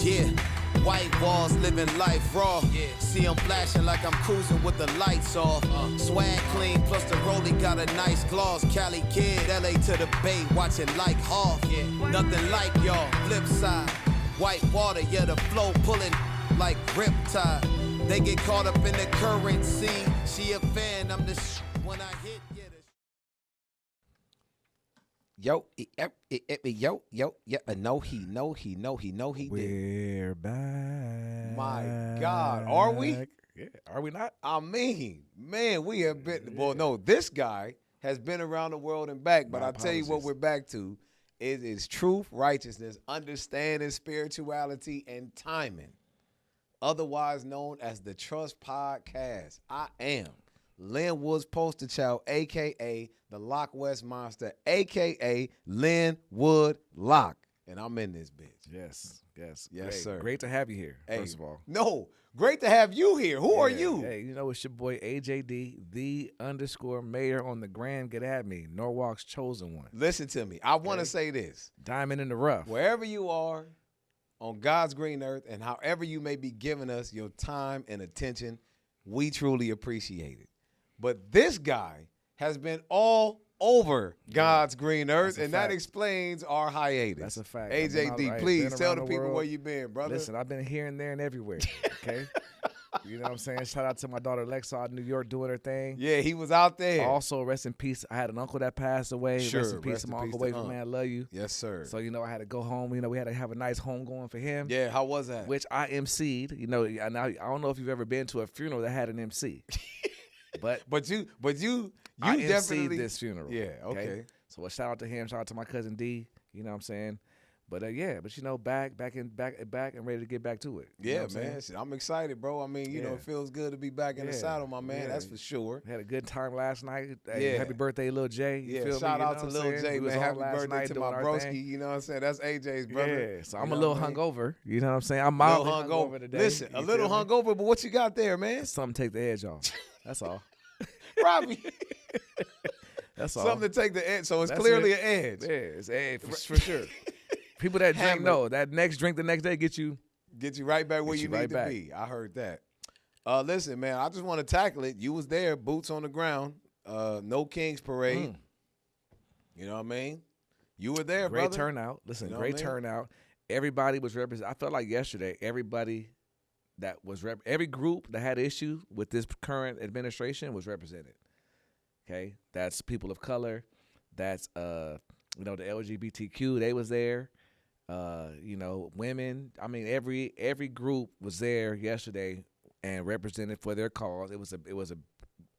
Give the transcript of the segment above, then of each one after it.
Yeah, white walls living life raw. See them flashing like I'm cruising with the lights off. Swag clean, plus the rollie got a nice gloss. Cali kid, LA to the Bay, watching like Hoff. Nothing like y'all, flip side. White water, yeah, the flow pulling like riptide. They get caught up in the currency. She a fan, I'm the when I hit, yeah. Yo, no, he did. We're back. My God, are we? Yeah, are we not? I mean, man, we have been. Well, no, this guy has been around the world and back. But My I'll tell you what apologies. we're back to. It is truth, righteousness, understanding, spirituality, and timing. Otherwise known as the Trust Podcast. I am Lynn Woods Poster Child, a.k.a. the Lock West Monster, a.k.a. Lynn Wood Lock. And I'm in this bitch. Yes. Yes, Great. sir. Great to have you here, Hey, first of all. No, great to have you here. Who are Yeah, you? Hey, you know, it's your boy AJD, the _mayor on the gram. Get at me. Norwalk's chosen one. Listen to me. I want to Okay. say this. Diamond in the rough. Wherever you are on God's green earth and however you may be giving us your time and attention, we truly appreciate it. But this guy has been all over God's green earth, That's a and that fact. explains our hiatus. That's a fact. I've been AJD, out- please been tell around the the people world. where you been, brother. Listen, I've been here and there and everywhere. Okay. You know what I'm saying? Shout out to my daughter Lexa out in New York doing her thing. Yeah, he was out there. Also, rest in peace. I had an uncle that passed away. Sure, Rest in peace rest to in my peace uncle to Wade, Unc. man. I love you. Yes, sir. So, you know, I had to go home. You know, we had to have a nice home going for him. Yeah, how was that? Which I emceed. You know, and I don't know if you've ever been to a funeral that had an MC. But But you I definitely emceed this funeral. Yeah, okay. So a shout out to him. Shout out to my cousin D. You know what I'm saying? But yeah, but you know, back and ready to get back to it. You know Yeah, what I'm saying? man. Shit, I'm excited, bro. I mean, you know, Yeah. it feels good to be back in the Yeah. saddle, my man. Yeah. That's for sure. Had a good time last night. Hey, Yeah. Happy birthday, Lil J. You Yeah, feel me? shout You out know to what Lil I'm saying? J, We was man. on Happy last birthday night to doing my our broski. thing. You know what I'm saying? That's AJ's brother. Yeah, so You I'm know a little what I mean? hungover. You know what I'm saying? I'm Little mildly hungover today. Listen, a You little feel me? hungover, but what you got there, man? Something to take the edge off. That's all. Robbie. That's all. Something to take the edge. So it's That's clearly it. an edge. Yeah, it's edge for sure. People that drink Hammered. know that next drink the next day get you. Get you right back where Get you you right need back. to be. I heard that. Listen, man, I just want to tackle it. You was there, boots on the ground. No Kings Parade. You know what I mean? You were there, Great brother. turnout. Listen, You know great what I mean? turnout. Everybody was represented. I felt like yesterday, everybody that was every group that had issue with this current administration was represented. Okay, that's people of color. That's you know, the LGBTQ. They was there. You know, women. I mean, every group was there yesterday and represented for their cause. It was a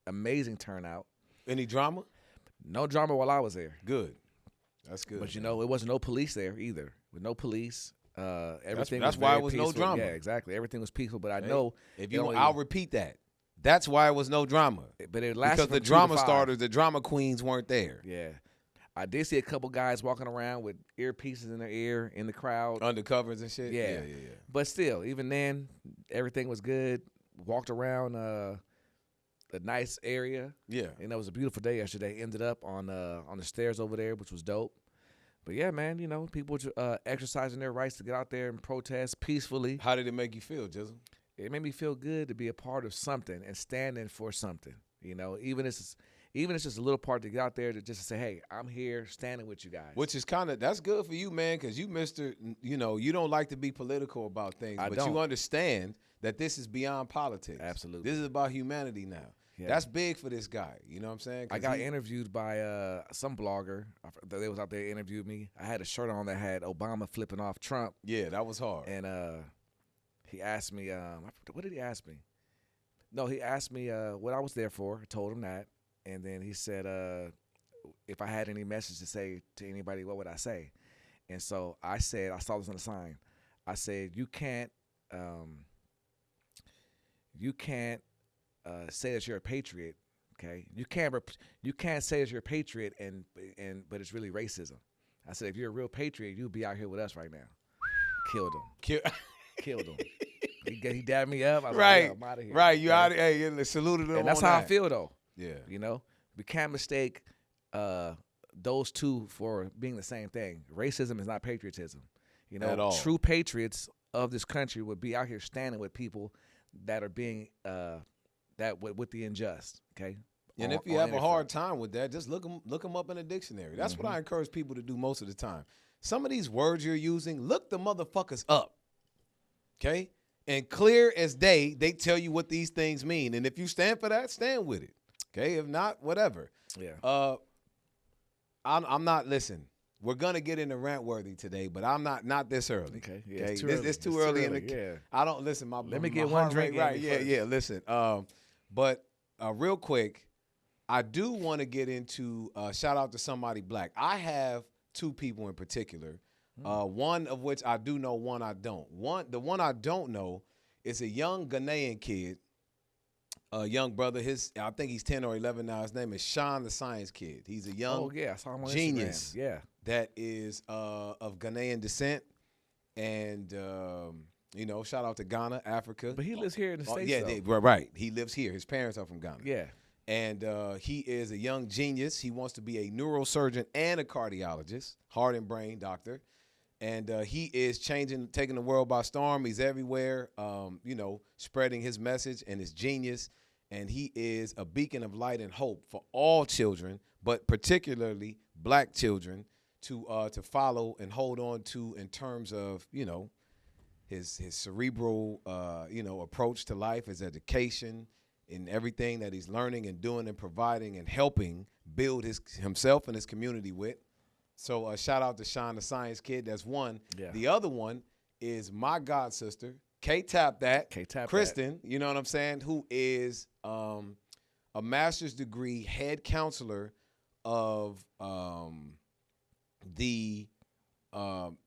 amazing turnout. Any drama? No drama while I was there. Good. That's good. But you man. know, it wasn't no police there either. With no police, everything. that's was why very it was no peaceful. drama. Yeah, exactly. Everything was peaceful. But I Hey, know if it you, only- I'll repeat that. That's why it was no drama. but it lasted Because the from 2 to drama 5. starters, the drama queens weren't there. Yeah, I did see a couple guys walking around with earpieces in their ear in the crowd. Undercovers and shit. Yeah. But still, even then, everything was good. Walked around a nice area. Yeah. And it was a beautiful day yesterday. Ended up on the stairs over there, which was dope. But yeah, man, you know, people exercising their rights to get out there and protest peacefully. How did it make you feel, Jizzle? It made me feel good to be a part of something and standing for something. You know, even if it's just a little part to get out there to just say, hey, I'm here standing with you guys. Which is that's good for you, man, because you, you know, you don't like to be political about things, I but don't. you understand that this is beyond politics. Absolutely. This is about humanity now. Yeah. That's big for this guy. You know what I'm saying? I got interviewed by some blogger. They was out there interviewed me. I had a shirt on that had Obama flipping off Trump. Yeah, that was hard. And he asked me, what did he ask me? No, he asked me what I was there for. I told him that. And then he said, if I had any message to say to anybody, what would I say? And so I said, I saw this on the sign. I said, you can't say that you're a patriot, okay? You can't say that you're a patriot but it's really racism. I said, if you're a real patriot, you'd be out here with us right now. Killed him. Killed him. He dabbed me up. I was Right. like, yeah, I'm out of here. Right, you Okay? out. Hey, you saluted him. And that's on how I that. feel, though. Yeah. You know, we can't mistake those two for being the same thing. Racism is not patriotism. You know, At all. true patriots of this country would be out here standing with people that are being with the unjust. Okay. And if you have a hard time with that, just look them up in a dictionary. That's what I encourage people to do most of the time. Some of these words you're using, look the motherfuckers up. Okay? And clear as day, they tell you what these things mean. And if you stand for that, stand with it. Okay? If not, whatever. Yeah. I'm not, listen, we're going to get into Rant-worthy today, but I'm not this early. Okay. Yeah, okay? It's too early in the yeah. I don't, listen, Let me my get one heart drink rate, right. in Yeah, first. listen. But real quick, I do want to get into shout out to somebody black. I have two people in particular, one of which I do know, one I don't. The one I don't know is a young Ghanaian kid, a young brother. I think he's 10 or 11 now. His name is Sean the Science Kid. He's a young I saw him on genius Instagram. Yeah. that is of Ghanaian descent. And, shout out to Ghana, Africa. But he lives here in the States. Yeah, right. He lives here. His parents are from Ghana. Yeah. And he is a young genius. He wants to be a neurosurgeon and a cardiologist, heart and brain doctor. And he is taking the world by storm. He's everywhere, spreading his message and his genius. And he is a beacon of light and hope for all children, but particularly black children, to follow and hold on to in terms of, his cerebral, approach to life, his education, in everything that he's learning and doing and providing and helping build himself and his community with. So shout out to Sean the Science Kid. That's one. Yeah. The other one is my god sister, K-Tap that, Kristen, you know what I'm saying, who is a master's degree head counselor of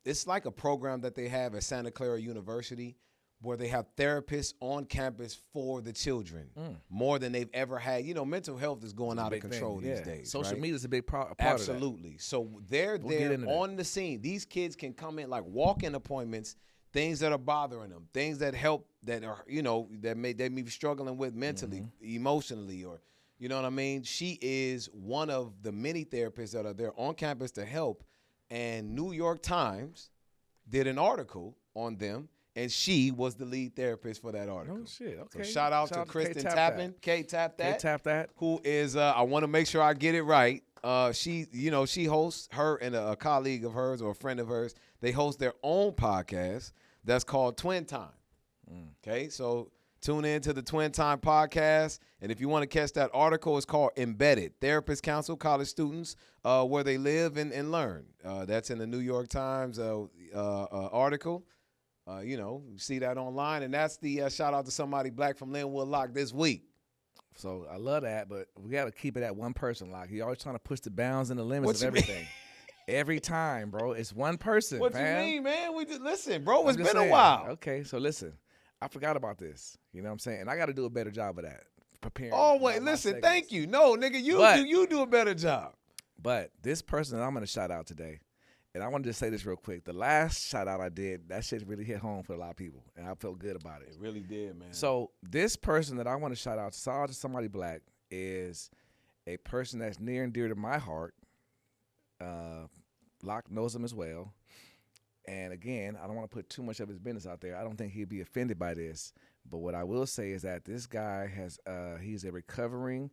it's like a program that they have at Santa Clara University, where they have therapists on campus for the children more than they've ever had. Mental health is going out of control these days. Social right? media is a big part Absolutely. of that. So they're there on the scene. These kids can come in like walk-in appointments, things that are bothering them, things that help, that are, they may be struggling with mentally, emotionally, or, you know what I mean? She is one of the many therapists that are there on campus to help. And New York Times did an article on them, and she was the lead therapist for that article. Oh, shit. Okay. So shout out to Kristen Tappan, K-Tap that, who is, I want to make sure I get it right. She hosts, her and a colleague of hers or a friend of hers, they host their own podcast that's called Twin Time. Okay, so tune in to the Twin Time podcast. And if you want to catch that article, it's called Embedded, Therapists Counsel College Students Where They Live and Learn. That's in the New York Times article. See that online. And that's the shout out to somebody black from Linwood Lock this week. So I love that, but we got to keep it at one person. Like, you're always trying to push the bounds and the limits of everything. Every time, bro. It's one person, What fam. you mean, man? Listen, bro, it's been saying, a while. Okay, so listen. I forgot about this. You know what I'm saying? And I got to do a better job of that. Preparing. Oh, wait, listen, thank you. No, nigga, you do a better job. But this person that I'm going to shout out today, and I want to just say this real quick. The last shout out I did, that shit really hit home for a lot of people, and I felt good about it. It really did, man. So this person that I want to shout out to somebody black is a person that's near and dear to my heart. Locke knows him as well. And again, I don't want to put too much of his business out there. I don't think he'd be offended by this. But what I will say is that this guy he's a recovering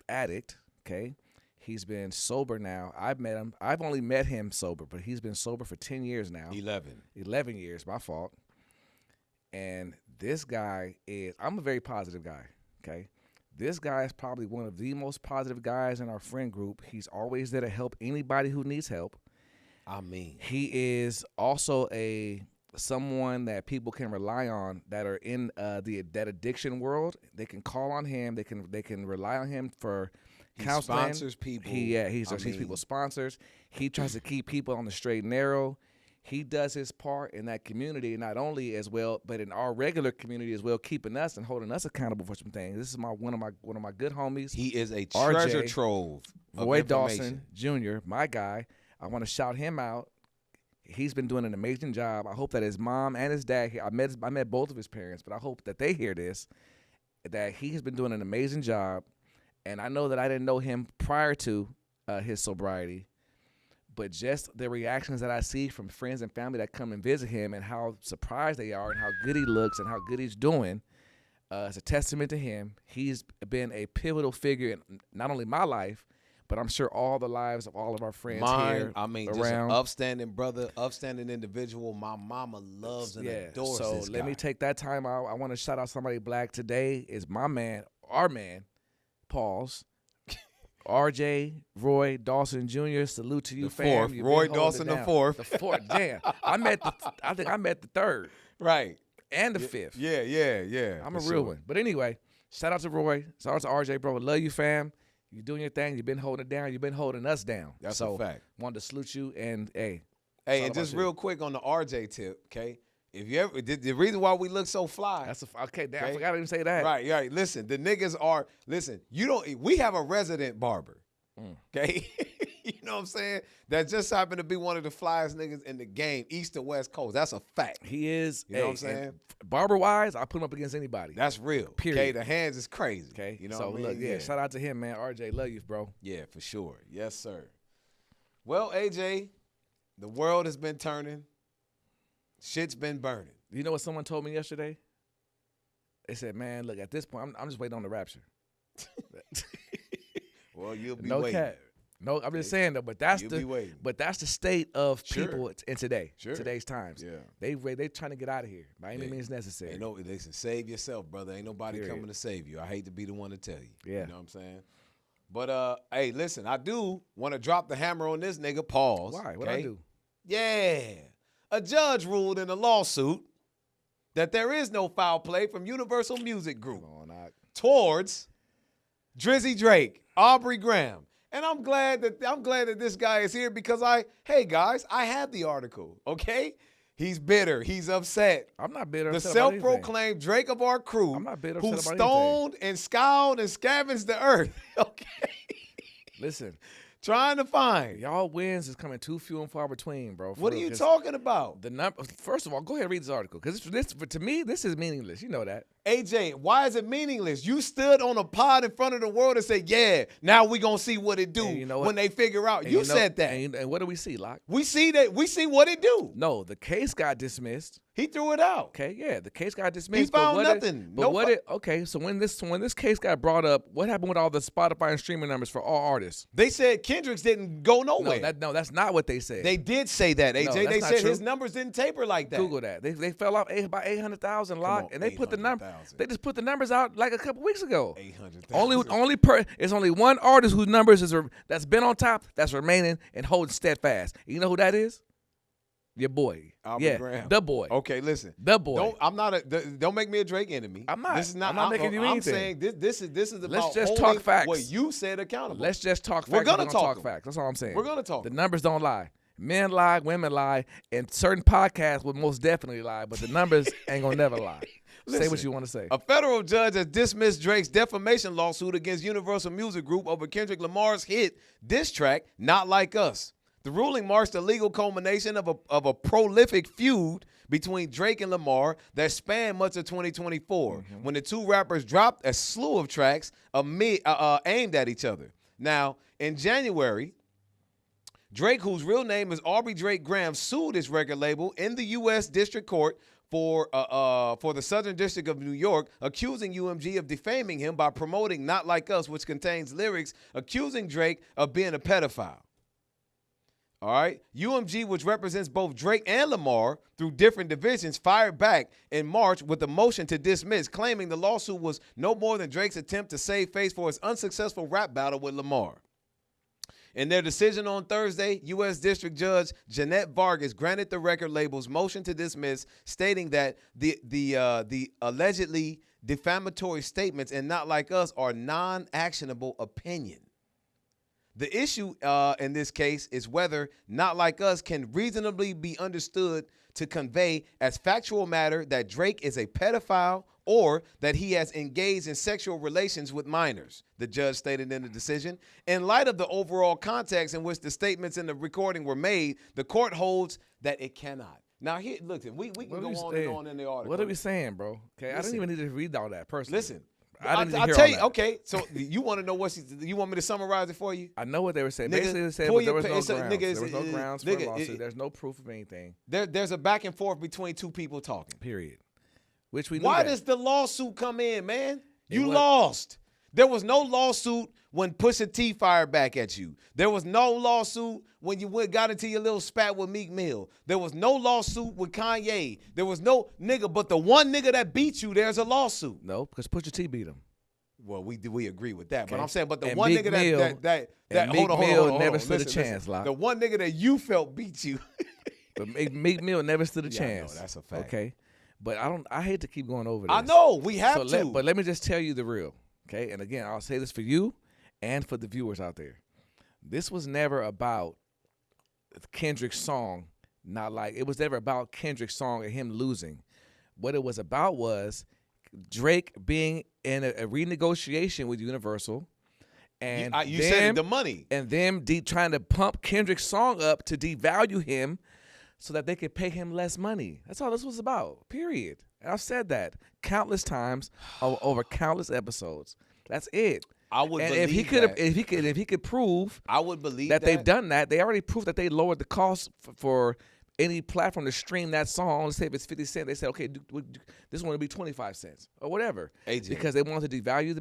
addict, okay? He's been sober now. I've only met him sober, but he's been sober for 10 years now. 11 years, my fault. And this guy I'm a very positive guy, okay? This guy is probably one of the most positive guys in our friend group. He's always there to help anybody who needs help. I mean, he is also someone that people can rely on that are in that addiction world. They can call on him. They can rely on him for counseling. He sponsors people. He's people's sponsors. He tries to keep people on the straight and narrow. He does his part in that community, not only as well, but in our regular community as well, keeping us and holding us accountable for some things. This is one of my good homies. He is a treasure trove of Roy information. Dawson Jr., my guy. I want to shout him out. He's been doing an amazing job. I hope that his mom and his dad here, I met both of his parents, but I hope that they hear this, that he has been doing an amazing job. And I know that I didn't know him prior to his sobriety, But just the reactions that I see from friends and family that come and visit him and how surprised they are and how good he looks and how good he's doing, it's a testament to him. He's been a pivotal figure in not only my life, but I'm sure all the lives of all of our friends here just an upstanding brother, upstanding individual. My mama loves and adores this guy. Let me take that time out. I want to shout out somebody black. Today is my man, our man, Pauls. RJ, Roy Dawson Jr. Salute to you, the fam. Fourth. Roy Dawson the fourth. The fourth. Damn. I think I met the third. Right. And the fifth. Yeah. I'm a real one. But anyway, shout out to Roy. Shout out to RJ, bro. Love you, fam. You doing your thing. You've been holding it down. You've been holding us down. That's a fact. Wanted to salute you and hey. Hey, and just real quick on the RJ tip, okay? If you ever the reason why we look so fly. Okay. I forgot to even say that. Right. Listen, the niggas are we have a resident barber. Okay? You know what I'm saying? That just happened to be one of the flyest niggas in the game, East to West Coast. That's a fact. He is. You know what I'm saying? Barber wise, I put him up against anybody. That's real. Period. Okay, the hands is crazy. Okay. You know so what I mean? Look, shout out to him, man. RJ, love you, bro. Yeah, for sure. Yes, sir. Well, AJ, the world has been turning. Shit's been burning. You know what someone told me yesterday? They said, man, look, at this point, I'm just waiting on the rapture. Well, you'll be no waiting. Cap. No, I'm just saying though, but that's you'll that's the state of people in today's times. Yeah. They trying to get out of here by any means necessary. They say save yourself, brother. Ain't nobody coming to save you. I hate to be the one to tell you. Yeah. You know what I'm saying? But hey, listen, I do want to drop the hammer on this nigga. Pause. Why? What I do? Yeah. A judge ruled in a lawsuit that there is no foul play from Universal Music Group towards Drizzy Drake, Aubrey Graham. And I'm glad that this guy is here because hey guys, I have the article, okay? He's bitter. He's upset. I'm not bitter. The self-proclaimed Drake of our crew, I'm not bitter, who stoned and scowled and scavenged the earth, okay? Listen. Trying to find. Y'all wins is coming too few and far between, bro. What are you talking about? First of all, go ahead and read this article. Because to me, this is meaningless. You know that. AJ, why is it meaningless? You stood on a pod in front of the world and said, yeah, now we going to see what it do when they figure out. You said that. And what do we see, Locke? We see what it do. No, the case got dismissed. He threw it out. Okay, yeah, the case got dismissed. He found nothing. So when this case got brought up, what happened with all the Spotify and streaming numbers for all artists? They said Kendrick's didn't go nowhere. No, that's not what they said. They did say that, AJ. No, they said true. his numbers didn't taper like that. Google that. They fell off by 800,000, Locke, and they put the number. They just put the numbers out like a couple weeks ago. 800,000. It's only one artist whose numbers that's been on top that's remaining and holding steadfast. You know who that is? Your boy. Aubrey Graham. The boy. Okay, listen. The boy. Don't make me a Drake enemy. I'm not. This is not. I'm not making you anything. I'm saying this is about Let's just talk facts. What you said accountable. Let's just talk facts. We're gonna talk facts. That's all I'm saying. We're gonna talk. The numbers don't lie. Men lie, women lie, and certain podcasts would most definitely lie, but the numbers ain't gonna never lie. Listen, say what you want to say. A federal judge has dismissed Drake's defamation lawsuit against Universal Music Group over Kendrick Lamar's hit diss track, Not Like Us. The ruling marks the legal culmination of a prolific feud between Drake and Lamar that spanned much of 2024, when the two rappers dropped a slew of tracks aimed at each other. Now, in January, Drake, whose real name is Aubrey Drake Graham, sued his record label in the U.S. District Court for the Southern District of New York, accusing UMG of defaming him by promoting Not Like Us, which contains lyrics accusing Drake of being a pedophile. All right. UMG, which represents both Drake and Lamar through different divisions, fired back in March with a motion to dismiss, claiming the lawsuit was no more than Drake's attempt to save face for his unsuccessful rap battle with Lamar. In their decision on Thursday, U.S. District Judge Jeanette Vargas granted the record label's motion to dismiss, stating that the allegedly defamatory statements in Not Like Us are non-actionable opinion. The issue in this case is whether Not Like Us can reasonably be understood to convey as factual matter that Drake is a pedophile or that he has engaged in sexual relations with minors, the judge stated in the decision. In light of the overall context in which the statements in the recording were made, the court holds that it cannot. Now, here, look, we can go on and on in the article. What are we saying, bro? Okay, listen, I didn't even need to read all that personally. Listen, I didn't I'll hear tell all you. that. Okay, so you want to know you want me to summarize it for you? I know what they were saying. Nigga, Basically, they said pull there was your no pa- grounds. nigga, There was no grounds for a lawsuit. There's no proof of anything. There's a back and forth between two people talking. Period. Which we knew Why that. does the lawsuit come in, man? You was- lost. There was no lawsuit when Pusha T fired back at you. There was no lawsuit when you got into your little spat with Meek Mill. There was no lawsuit with Kanye. There was no nigga, but the one nigga that beat you, there's a lawsuit. No, because Pusha T beat him. Well, we agree with that, but Okay. I'm saying, but the And one Meek nigga Mill- that and hold Meek on, Mill never stood a listen, chance, Locke. the one nigga that you felt beat you. But Meek Mill never stood a Yeah, I know, chance. that's a fact. Okay, but I hate to keep going over this. I know we have to. But let me just tell you the real. Okay, and again, I'll say this for you and for the viewers out there. This was never about Kendrick's song. It was never about Kendrick's song and him losing. What it was about was Drake being in a renegotiation with Universal, and you said it, the money. and them trying to pump Kendrick's song up to devalue him so that they could pay him less money. That's all this was about, period. And I've said that countless times over countless episodes. That's it. I would and believe if he could prove I would believe that they've done that, they already proved that they lowered the cost for any platform to stream that song. Let's say if it's 50 cents, they said, okay, this one will be 25 cents or whatever. AJ. Because they wanted to devalue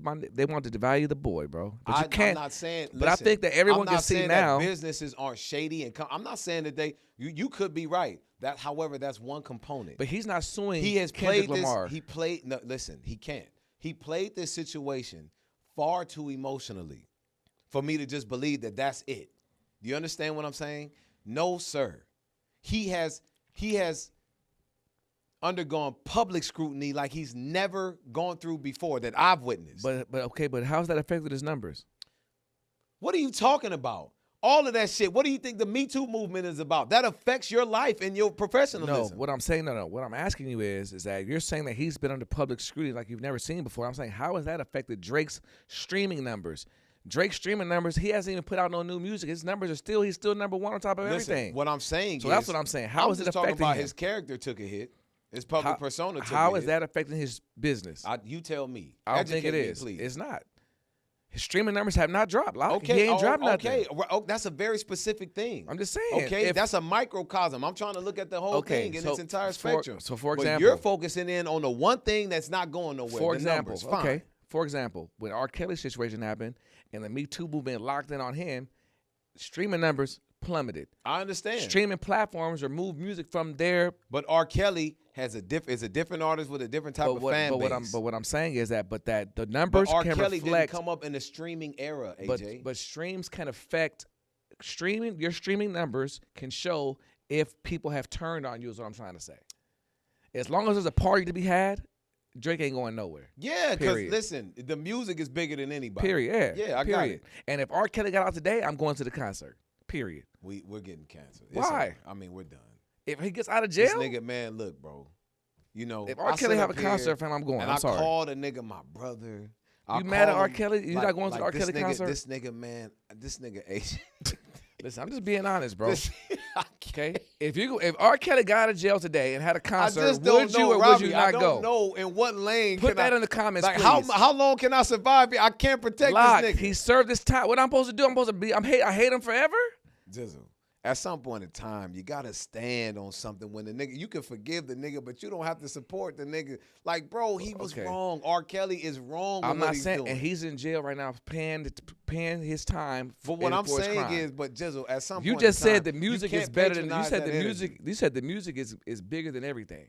the boy, bro. But you can't. I'm not saying. But I think that everyone I'm can not see saying now. that businesses aren't shady I'm not saying that you could be right. However, that's one component. But he's not suing. He has Kendrick played this. Lamar. He played. No, listen, he can't. He played this situation far too emotionally for me to just believe that that's it. Do you understand what I'm saying? No, sir. He has undergone public scrutiny like he's never gone through before that I've witnessed. But how's that affected his numbers? What are you talking about? All of that shit. What do you think the Me Too movement is about? That affects your life and your professionalism. No, what I'm saying, no. What I'm asking you is that you're saying that he's been under public scrutiny like you've never seen before. I'm saying, how has that affected Drake's streaming numbers? Drake's streaming numbers, he hasn't even put out no new music. His numbers are he's still number one on top of everything. What I'm saying So that's what I'm saying. How is it just talking affecting about him? his character took a hit. His public persona took a hit. How is that affecting his business? You tell me. I don't think it Educate me, is. please. It's not. His streaming numbers have not dropped. Okay, he ain't dropped nothing. Okay, that's a very specific thing. I'm just saying. Okay, that's a microcosm. I'm trying to look at the whole thing in its entire spectrum. For but example, you're focusing in on the one thing that's not going nowhere. For the example, numbers. Fine. okay. For example, when R. Kelly's situation happened and the Me Too movement locked in on him, streaming numbers plummeted. I understand. Streaming platforms removed music from their. But R. Kelly is a different artist with a different type of fan base. But what I'm saying is that the numbers R. can Kelly reflect. didn't come up in the streaming era, AJ. But streams can affect streaming. Your streaming numbers can show if people have turned on you. Is what I'm trying to say. As long as there's a party to be had, Drake ain't going nowhere. Yeah, because listen, the music is bigger than anybody. Period. Yeah, I got it. And if R. Kelly got out today, I'm going to the concert. Period. We're getting canceled. Why? I mean, we're done. If he gets out of jail, this nigga, man, look, bro. You know, if R. Kelly have a concert, fam, I'm going. And I'm sorry. I called a nigga my brother. You mad at R. Kelly? You not going to the R. Kelly concert? This nigga, man, this nigga Asian. Listen, I'm just being honest, bro. Okay, if R. Kelly got out of jail today and had a concert, would you or would you not go? I don't know in what lane. Put that in the comments, like, please. How long can I survive here? I can't protect Locke, this nigga. He served his time. What I'm supposed to do? I'm supposed to be. I hate him forever. Jizzle. At some point in time, you gotta stand on something. When the nigga, you can forgive the nigga, but you don't have to support the nigga. Like, bro, he was wrong. R. Kelly is wrong. I'm not what saying, doing. and he's in jail right now, paying his time. But what I'm for his saying crime. is, but Jizzle, at some You point just in time, said the music you is can't better than you patronize said. that The energy. music. You said the music is bigger than everything,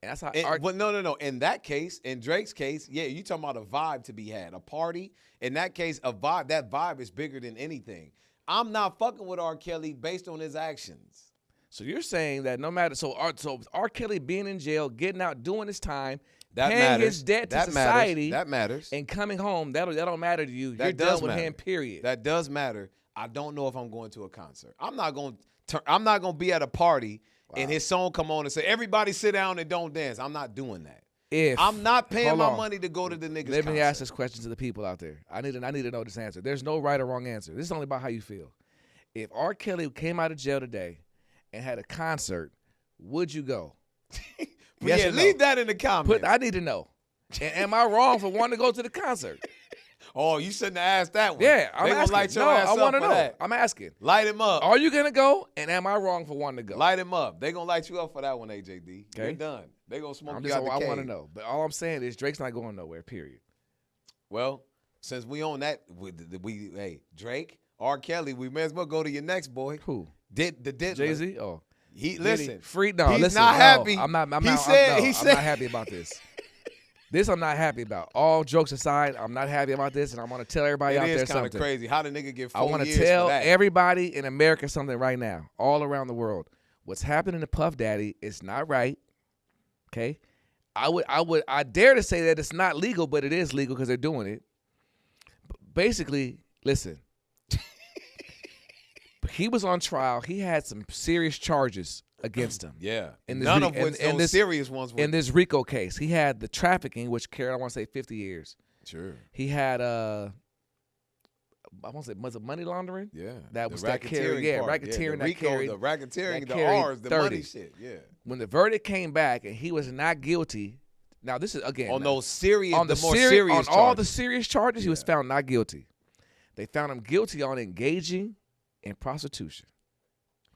and that's how. But no. In that case, in Drake's case, yeah, you talking about a vibe to be had, a party. In that case, a vibe. That vibe is bigger than anything. I'm not fucking with R. Kelly based on his actions. So you're saying that no matter so R. Kelly being in jail, getting out, doing his time, paying matters. his debt to That society, That matters. and coming home, that don't matter to you. That You're does done with matter. him. Period. That does matter. I don't know if I'm going to a concert. I'm not going to be at a party and his song come on and say, everybody sit down and don't dance. I'm not doing that. I'm not paying my money to go to the niggas' Let me concert. ask this question to the people out there. I need to know this answer. There's no right or wrong answer. This is only about how you feel. If R. Kelly came out of jail today and had a concert, would you go? Yeah, leave that in the comments. I need to know. And am I wrong for wanting to go to the concert? Oh, you shouldn't have asked that one. Yeah, I'm they gonna asking. light your No, ass I up want to for know. that. I'm asking. Light him up. Are you gonna go? And am I wrong for wanting to go? Light him up. They gonna light you up for that one, AJD. Okay. You're done. They gonna smoke I'm you just. out the I cave. want to know. But all I'm saying is Drake's not going nowhere. Period. Well, since we on that, hey, Drake, R. Kelly, we may as well go to your next boy. Who? The Diddler. Jay-Z? Oh. He Diddy? listen. Free? No, he's listen. not no, happy. I'm not. I'm he not. said. I'm, he I'm said. not happy about this. This I'm not happy about. All jokes aside, I'm not happy about this, and I want to tell everybody out It there is kind of something. crazy. How the nigga get 4 I want years to tell for that? everybody in America something right now, all around the world. What's happening to Puff Daddy is not right. Okay, I dare to say that it's not legal, but it is legal because they're doing it. Basically, listen. He was on trial. He had some serious charges against him. Yeah. In this None re- of which in those this- serious ones were. In this RICO case, he had the trafficking, which carried, I want to say, 50 years. Sure. He had, I want to say, was it money laundering? Yeah. That The was that carried, yeah, part. racketeering the that RICO, carried. the racketeering, that the carried R's, the 30. money shit. Yeah. When the verdict came back and he was not guilty, now this is, again, On now, those serious, on the the more seri- serious on charges. all the serious charges, he was Yeah. found not guilty. They found him guilty on engaging in prostitution.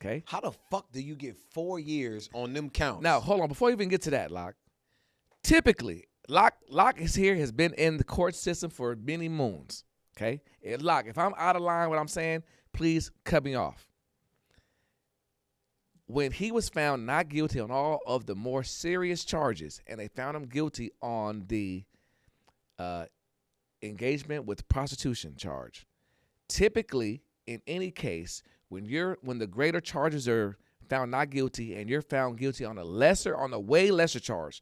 Okay? How the fuck do you get 4 years on them counts? Now, hold on. Before you even get to that, Locke, typically, Locke is here, has been in the court system for many moons. Okay? And Locke, if I'm out of line what I'm saying, please cut me off. When he was found not guilty on all of the more serious charges, and they found him guilty on the engagement with prostitution charge, typically, in any case, when the greater charges are found not guilty and you're found guilty on a way lesser charge,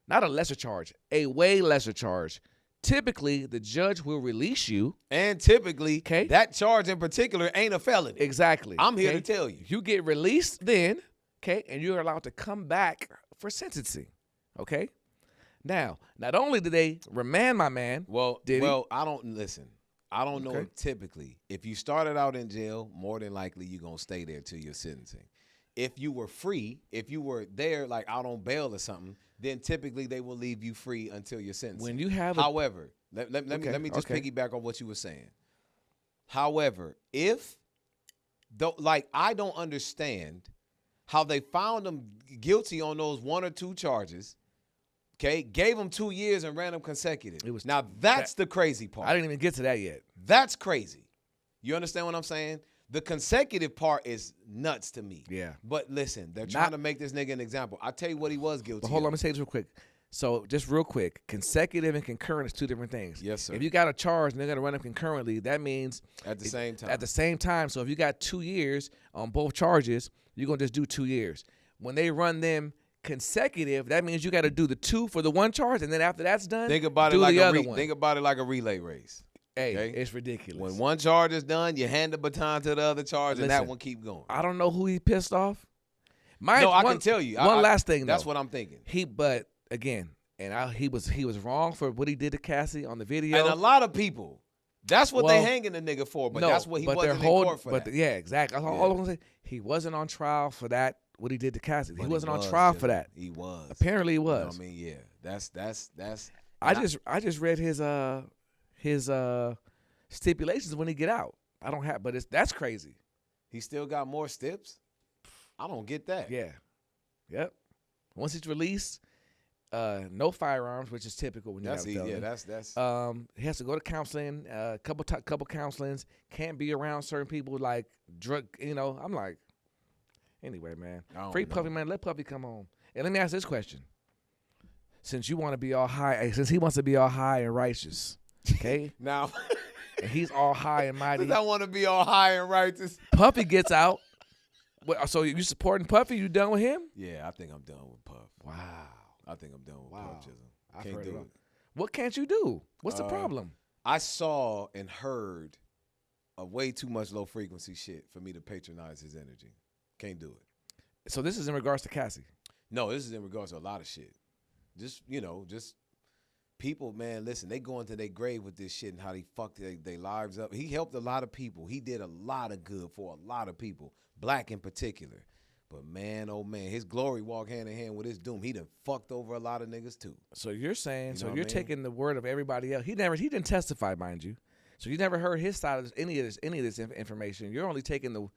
not a lesser charge, a way lesser charge, typically the judge will release you. And typically, Okay. that charge in particular ain't a felony. Exactly. I'm here okay? to tell you. You get released then, okay, and you're allowed to come back for sentencing. Okay? Now, not only do they remand my man, Diddy. I don't listen. I don't know Okay. if typically, if you started out in jail, more than likely you're going to stay there till your sentencing. If you were free, if you were there like out on bail or something, then typically they will leave you free until your sentencing. When you have However, let me just piggyback on what you were saying. However, I don't understand how they found him guilty on those 1 or 2 charges. Okay, gave him 2 years and ran them consecutive. That's the crazy part. I didn't even get to that yet. That's crazy. You understand what I'm saying? The consecutive part is nuts to me. Yeah. But listen, they're trying to make this nigga an example. I'll tell you what he was guilty But hold on, let of. me say this real quick. So just real quick, consecutive and concurrent is 2 different things. Yes, sir. If you got a charge and they're going to run them concurrently, that means At the same time. At the same time. So if you got 2 years on both charges, you're going to just do 2 years. When they run them consecutive, that means you got to do the 2 for the 1 charge, and then after that's done, Think about it do like the a other one. think about it like a relay race. Hey, okay? it's ridiculous. When 1 charge is done, you hand the baton to the other charge, and that Listen, one keep going. I don't know who he pissed off. I can tell you. One last thing, That's though. what I'm thinking. But again, he was wrong for what he did to Cassie on the video. And a lot of people, that's what they Well, hanging the nigga for, but no, that's what he but wasn't they're in court for that. Yeah, exactly. All I'm gonna say, he wasn't on trial for that. What he did to Cassie, But he wasn't on was, trial Jimmy. for that. He was. Apparently, he You know was. what I mean, yeah. That's. I just read his stipulations when he get out. I don't have, but that's crazy. He still got more steps. I don't get that. Yeah, yep. Once he's released, no firearms, which is typical when you That's have a easy. felony. Yeah, that's. He has to go to counseling, couple counselings. Can't be around certain people like drug. I'm like, anyway, man. I don't Free know. Puffy, man. Let Puffy come home. And let me ask this question: since you want to be all high, since he wants to be all high and righteous, okay, Now, and he's all high and mighty, since I want to be all high and righteous. Puffy gets out. So you supporting Puffy? You done with him? Yeah, I think I'm done with Puff. Wow. I think I'm done with Wow. Puff Chisholm. I've Can't heard do it all. it. What can't you do? What's the problem? I saw and heard a way too much low frequency shit for me to patronize his energy. Can't do it. So this is in regards to Cassie. No, this is in regards to a lot of shit. Just people, man, listen, they go into their grave with this shit and how they fucked their lives up. He helped a lot of people. He did a lot of good for a lot of people, black in particular. But man, oh man, his glory walk hand in hand with his doom. He done fucked over a lot of niggas too. So you're saying, You know what I mean? taking the word of everybody else. He didn't testify, mind you. So you never heard his side of this, any of this information. You're only taking the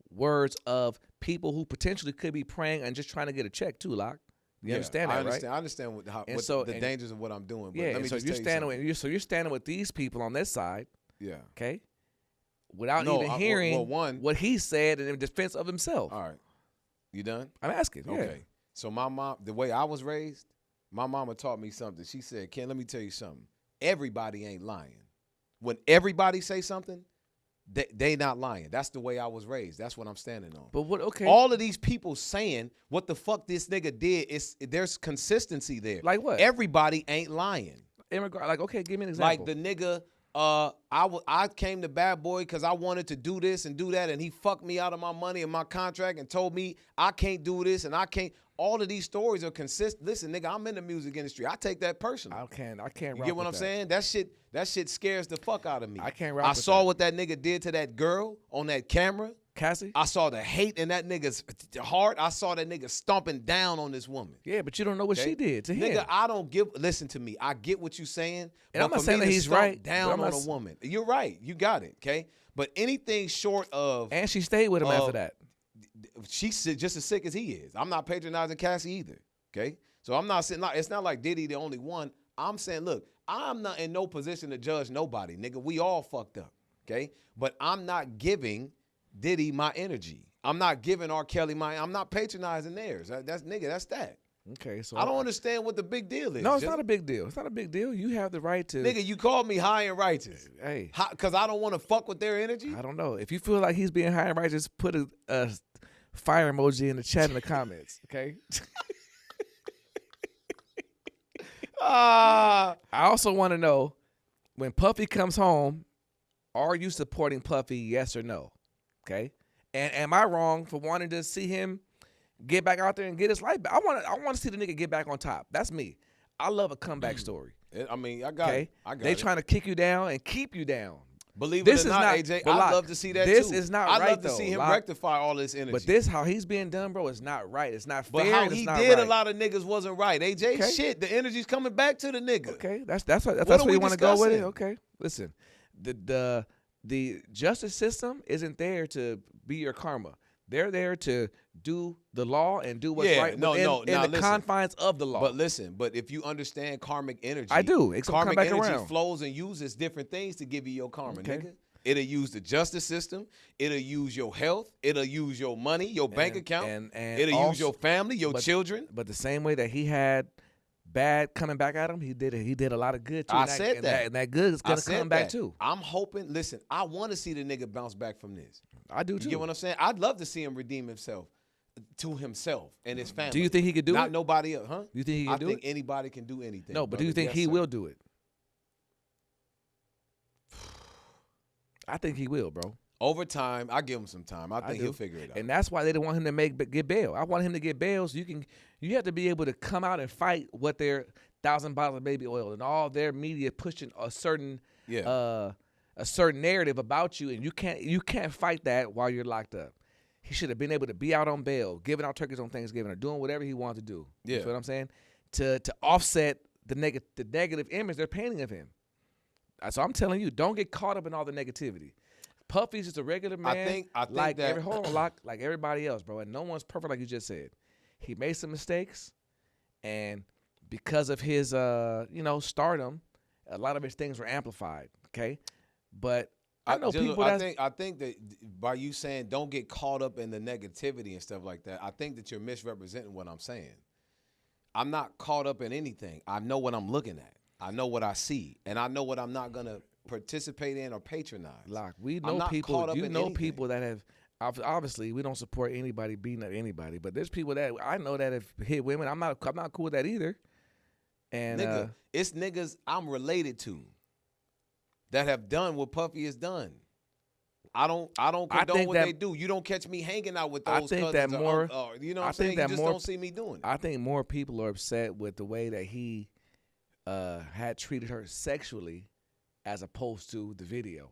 words of people who potentially could be praying and just trying to get a check too, Lock. You understand that, right? I understand the dangers of what I'm doing. But Yeah, let me so just you're tell you standing something. you're standing with these people on this side, Yeah. okay? Without No, even hearing one. what he said in defense of himself. All right. You done? I'm asking. Yeah. Okay. So my mom, the way I was raised, my mama taught me something. She said, Ken, let me tell you something. Everybody ain't lying. When everybody say something, they not lying. That's the way I was raised. That's what I'm standing on. But what? Okay. All of these people saying what the fuck this nigga did, there's consistency there. Like what? Everybody ain't lying. Like, okay, give me an example. Like the nigga, I came to Bad Boy because I wanted to do this and do that, and he fucked me out of my money and my contract and told me I can't do this and I can't. All of these stories are consistent. Listen, nigga, I'm in the music industry. I take that personal. I can't. You get what I'm saying? That shit scares the fuck out of me. I can't rock I with saw that. what that nigga did to that girl on that camera. Cassie? I saw the hate in that nigga's heart. I saw that nigga stomping down on this woman. Yeah, but you don't know what Okay? she did to him. Nigga, I don't give. Listen to me. I get what you're saying. And I'm but not for saying me that to he's stomp right, down but I'm on not a woman. You're right. You got it. Okay. But anything short of And she stayed with him after that. she's just as sick as he is. I'm not patronizing Cassie either. Okay. So I'm not saying it's not like Diddy the only one. I'm saying, look, I'm not in no position to judge nobody, nigga. We all fucked up. Okay. But I'm not giving Diddy my energy. I'm not giving R. Kelly I'm not patronizing theirs. That's that. Okay, so I don't understand what the big deal is. No, it's not a big deal. It's not a big deal. You have the right to. Nigga, you called me high and righteous. Hey, Because I don't want to fuck with their energy? I don't know. If you feel like he's being high and righteous, put a fire emoji in the chat in the comments. Okay. I also want to know, when Puffy comes home, are you supporting Puffy? Yes or no? Okay. And am I wrong for wanting to see him get back out there and get his life back? I want to see the nigga get back on top. That's me. I love a comeback story. I mean, I got Okay. it. I got They it. trying to kick you down and keep you down. Believe This it or is not, not- AJ, but I'd Locke, love to see that this too. is not I'd right, love to see though, him Locke. rectify all this energy. But this, how he's being done, bro, is not right. It's not fair. But how and it's he not did right. a lot of niggas wasn't right. AJ, Okay. shit, the energy's coming back to the nigga. Okay, that's where are you we want to go with it. discussing? Okay, listen, the justice system isn't there to be your karma. They're there to do the law and do what's Yeah, right no, within, no, in now the listen. confines of the law. But listen, if you understand karmic energy, I do. It's gonna come karmic back energy around. flows and uses different things to give you your karma, Okay. nigga. It'll use the justice system. It'll use your health. It'll use your money, your bank account. and It'll also- use your family, your but- children. But the same way that he had bad coming back at him, he did a lot of good too. I And said and that. and that good is I gonna said come back that. too. I'm hoping. Listen, I want to see the nigga bounce back from this. I do You too. get what I'm saying? I'd love to see him redeem himself to himself and his family. Do you think he could do Not it? nobody else, huh? You think he I can do think it? anybody can do anything. No, but do you brother. think Yes, he sir. will do it? I think he will, bro. Over time, I give him some time. I think do. he'll figure it out. And that's why they didn't want him to get bail. I want him to get bail so you have to be able to come out and fight what their 1,000 bottles of baby oil and all their media pushing a certain narrative about you, and you can't fight that while you're locked up. He should have been able to be out on bail, giving out turkeys on Thanksgiving, or doing whatever he wanted to do. Yeah. You feel what I'm saying? To offset the negative image they're painting of him. So I'm telling you, don't get caught up in all the negativity. Puffy's just a regular man. I think like that like everybody else, bro. And no one's perfect, like you just said. He made some mistakes, and because of his stardom, a lot of his things were amplified. Okay, but I know people. I think that by you saying don't get caught up in the negativity and stuff like that, I think that you're misrepresenting what I'm saying. I'm not caught up in anything. I know what I'm looking at. I know what I see, and I know what I'm not gonna participate in or patronize. Like we I'm know not people. caught up You in know anything. people that have. Obviously, we don't support anybody beating up anybody, but there's people that I know that have hit women. I'm not cool with that either. And Nigga, it's niggas I'm related to that have done what Puffy has done. I don't condone think what that- they do. You don't catch me hanging out with I those think cousins that or more- you know what I I'm saying? think You that just more- don't see me doing it. I think more people are upset with the way that he had treated her sexually as opposed to the video.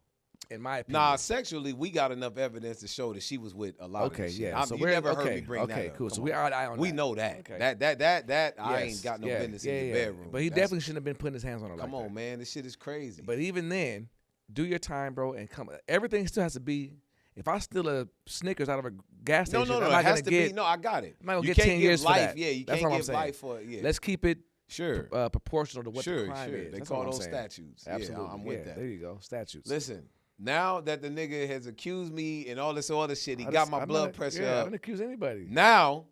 In my opinion. Nah, sexually, we got enough evidence to show that she was with a lot of Okay, this shit. yeah. So you never heard me bring that up. Cool. Come So on. we are eye on We that. know that. Okay. That I ain't got no business in the bedroom. But he definitely shouldn't have been putting his hands on her Come like on, that. man. This shit is crazy. But even then, do your time, bro, and come. Everything still has to be. If I steal a Snickers out of a gas station, no. I'm It not has gonna to get. be. No, I got it. I'm not gonna You get can't 10 give years life. for that. Yeah, you That's can't what I'm give saying. life for. Yeah. Let's keep it Sure. proportional to what the crime Sure. is. They That's call what I'm those saying. statutes. Absolutely. Yeah, I'm with that. There you go. Statutes. Listen, now that the nigga has accused me and all this other shit, he I'm got my not- blood pressure I up. didn't accuse anybody. Now,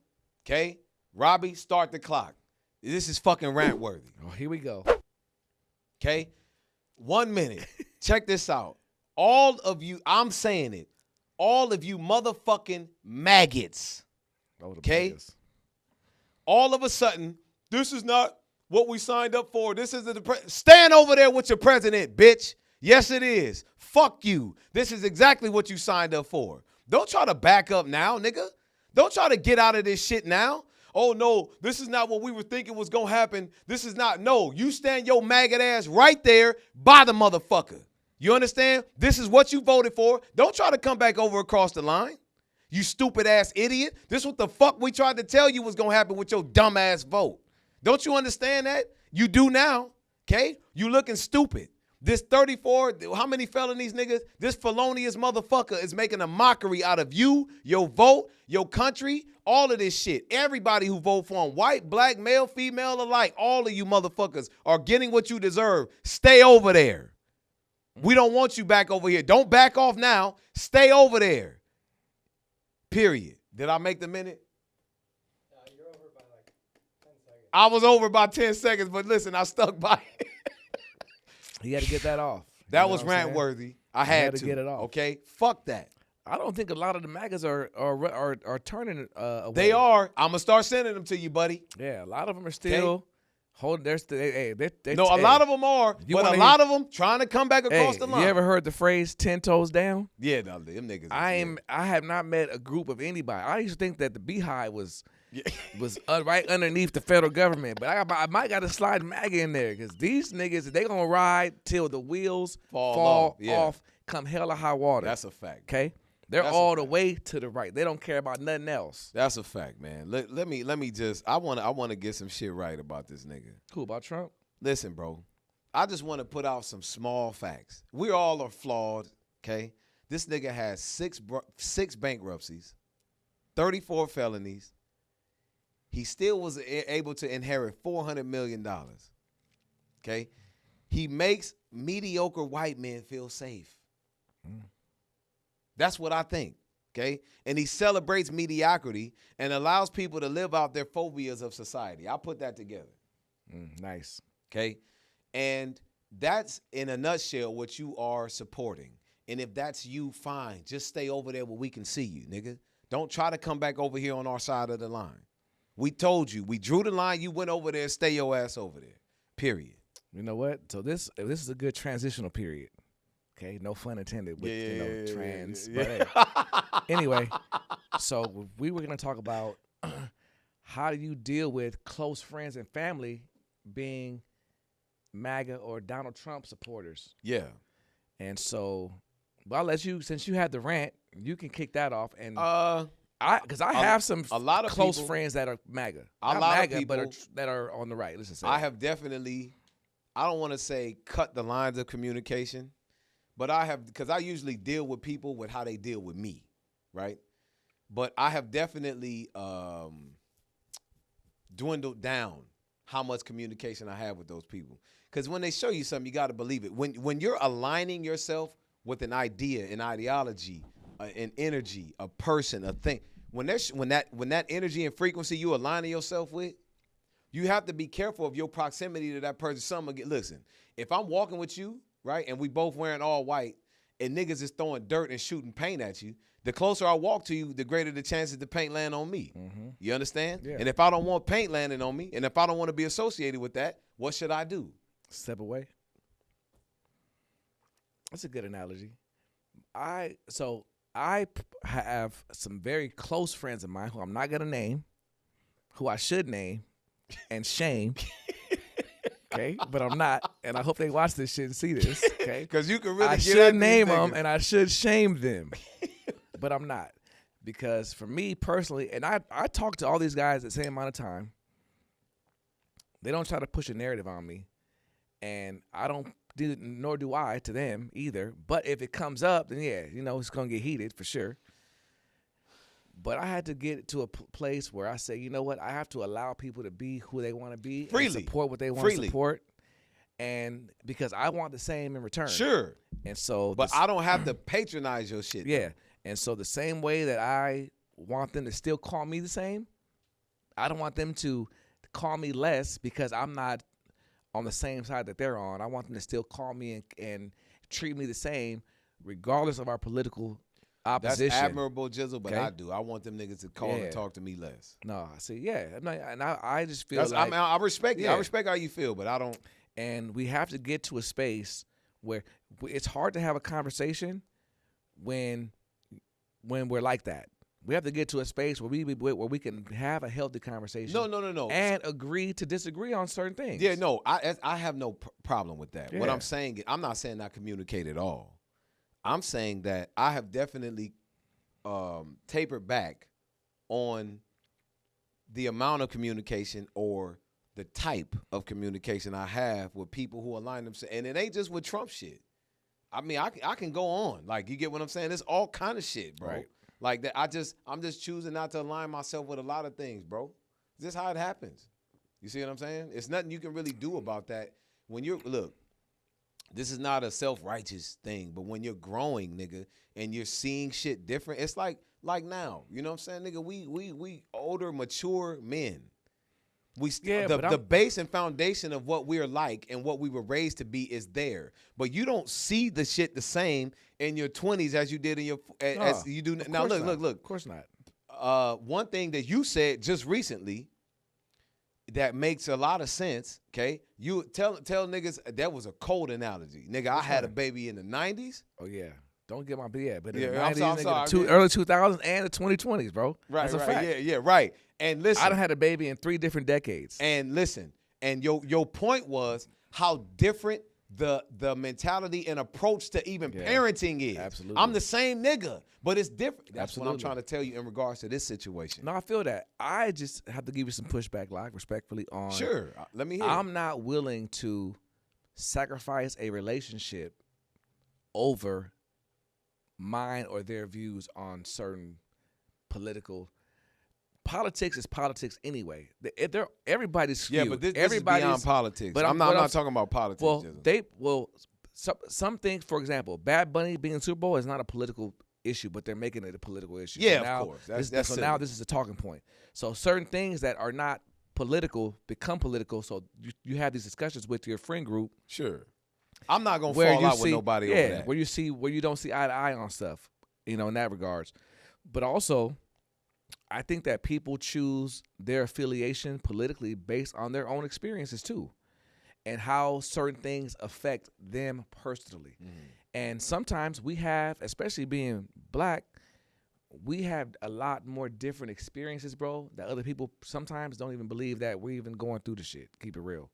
okay, Robbie, start the clock. This is fucking rant worthy. Oh, here we go. Okay? 1 minute. Check this out. All of you, I'm saying it. All of you motherfucking maggots. Oh, the Okay? biggest. All of a sudden, this is not what we signed up for. This is stand over there with your president, bitch. Yes, it is. Fuck you. This is exactly what you signed up for. Don't try to back up now, nigga. Don't try to get out of this shit now. Oh, no, this is not what we were thinking was going to happen. This is not. No, you stand your maggot ass right there by the motherfucker. You understand? This is what you voted for. Don't try to come back over across the line. You stupid ass idiot. This is what the fuck we tried to tell you was going to happen with your dumb ass vote. Don't you understand that? You do now, okay? You looking stupid. This 34, how many felonies, niggas? This felonious motherfucker is making a mockery out of you, your vote, your country, all of this shit. Everybody who vote for him, white, black, male, female alike, all of you motherfuckers are getting what you deserve. Stay over there. We don't want you back over here. Don't back off now. Stay over there. Period. Did I make the minute? You're over by like 10 seconds. I was over by 10 seconds, but listen, I stuck by it. He had to get that off. That You know was what I'm saying? rant worthy. I had to get it off. Okay? Fuck that. I don't think a lot of the MAGAs are turning away. They are. I'm going to start sending them to you, buddy. Yeah, a lot of them are still holding their. They No, a lot of them are, You but a wanna lot of them trying to come back across the line. You ever heard the phrase 10 toes down? Yeah, no, them niggas. I have not met a group of anybody. I used to think that the Beehive was right underneath the federal government, but I might got to slide MAGA in there because these niggas, they gonna ride till the wheels fall off, come hell or high water. That's a fact. Okay, they're That's a all the fact. way to the right. They don't care about nothing else. That's a fact, man. Let me just I want to get some shit right about this nigga. Cool about Trump. Listen, bro. I just want to put out some small facts. We all are flawed, okay? This nigga has six bankruptcies, 34 felonies. He still was able to inherit $400 million, okay? He makes mediocre white men feel safe. That's what I think, okay? And he celebrates mediocrity and allows people to live out their phobias of society. I put that together. Nice. Okay? And that's, in a nutshell, what you are supporting. And if that's you, fine. Just stay over there where we can see you, nigga. Don't try to come back over here on our side of the line. We told you. We drew the line. You went over there. Stay your ass over there. Period. You know what? So this is a good transitional period. Okay, no fun intended with trans. Yeah. But hey. Anyway, so we were gonna talk about how do you deal with close friends and family being MAGA or Donald Trump supporters. Yeah. And so, well, I'll let you, since you had the rant, you can kick that off. And because I have some a lot of close people, friends that are MAGA. A Not lot MAGA, of people, but that are on the right. Let's just say I that. have definitely, I don't want to say cut the lines of communication, but I have, because I usually deal with people with how they deal with me, right? But I have definitely dwindled down how much communication I have with those people. Because when they show you something, you got to believe it. When you're aligning yourself with an idea, an ideology, an energy, a person, a thing, when that energy and frequency you aligning yourself with, you have to be careful of your proximity to that person. Listen, if I'm walking with you, right, and we both wearing all white, and niggas is throwing dirt and shooting paint at you, the closer I walk to you, the greater the chances the paint land on me. Mm-hmm. You understand? Yeah. And if I don't want paint landing on me, and if I don't want to be associated with that, what should I do? Step away. That's a good analogy. I have some very close friends of mine who I'm not gonna name, who I should name and shame. Okay, but I'm not, and I hope they watch this shit and see this. Okay, Because you can really I get should at name these them niggas. and I should shame them, but I'm not, because for me personally, and I talk to all these guys at the same amount of time. They don't try to push a narrative on me, and I don't, nor do I to them either. But if it comes up, then yeah, it's gonna get heated for sure. But I had to get to a place where I say, you know what, I have to allow people to be who they want to be, Freely. and support what they want to support, and because I want the same in return. Sure. And so, But I don't have to patronize your shit. yeah. And so the same way that I want them to still call me the same, I don't want them to call me less because I'm not on the same side that they're on. I want them to still call me and treat me the same, regardless of our political opposition. That's admirable, Jizzle, but Okay? I do. I want them niggas to call and talk to me less. No, I see. Yeah, I just feel That's, like, I respect it. Yeah. I respect how you feel, but I don't. and we have to get to a space where it's hard to have a conversation when we're like that. We have to get to a space where we can have a healthy conversation. No. And agree to disagree on certain things. Yeah, no, I have no problem with that. What Yeah. I'm saying, I'm not saying I communicate at all. I'm saying that I have definitely tapered back on the amount of communication or the type of communication I have with people who align themselves. And it ain't just with Trump shit. I mean, I can go on. Like, you get what I'm saying? It's all kind of shit, bro. Right. Like that. I'm just choosing not to align myself with a lot of things, bro. This is how it happens. You see what I'm saying? It's nothing you can really do about that. When look, this is not a self-righteous thing, but when you're growing, nigga, and you're seeing shit different, it's like now. You know what I'm saying, nigga? We older, mature men. The base and foundation of what we're like and what we were raised to be is there. But you don't see the shit the same in your 20s as you did in your as you do now. Look. Of course not. One thing that you said just recently that makes a lot of sense. Okay, you tell niggas that was a cold analogy, nigga. I had a baby in the 90s. Oh yeah. Don't get my but in the Yeah, I'm 90s, sorry, early 2000s and the 2020s, bro. Right, That's a fact. Yeah, right. And listen, I done had a baby in 3 different decades. and listen, and your point was how different the mentality and approach to even parenting is. Absolutely. I'm the same nigga, but it's different. That's what I'm Absolutely. trying to tell you in regards to this situation. No, I feel that. I just have to give you some pushback, like, respectfully on. Sure, let me hear. I'm not willing to sacrifice a relationship over mine or their views on certain politics is politics anyway. Everybody's skewed. Yeah, but this is everybody's beyond politics. but I'm not talking about politics. Well, some things, for example, Bad Bunny being in Super Bowl is not a political issue, but they're making it a political issue. Yeah, so now, of course. That's so silly. now this is a talking point. So certain things that are not political become political. So you have these discussions with your friend group. Sure. I'm not gonna Where fall you out see, with nobody over that. where you don't see eye to eye on stuff, in that regards. But also, I think that people choose their affiliation politically based on their own experiences too, and how certain things affect them personally. And sometimes we have, especially being black, we have a lot more different experiences, bro, that other people sometimes don't even believe that we're even going through the shit. Keep it real.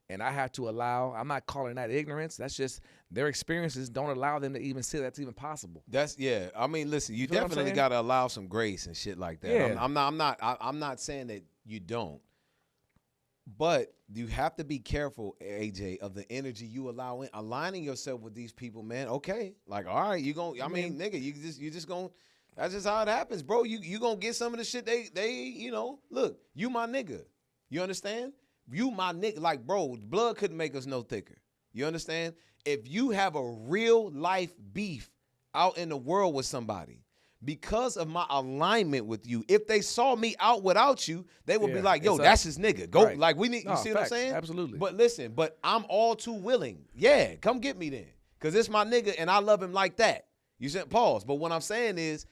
And I have to I'm not calling that ignorance. That's just their experiences don't allow them to even see that's even possible. I mean, listen, you feel what I'm definitely saying? got to allow some grace and shit like that. Yeah. I'm not saying that you don't, but you have to be careful, AJ, of the energy you allow in. Aligning yourself with these people, man. Okay, like, all right, nigga, you just gonna. That's just how it happens, bro. You gonna get some of the shit they look. You my nigga. You understand? You my nigga. Like, bro, blood couldn't make us no thicker. You understand? If you have a real life beef out in the world with somebody, because of my alignment with you, if they saw me out without you, they would be like, yo, that's his nigga. Go, Right. like, we need, you No, see facts. what I'm saying? Absolutely. But listen, I'm all too willing. Yeah, come get me then. Because it's my nigga and I love him like that. You said pause. But what I'm saying is,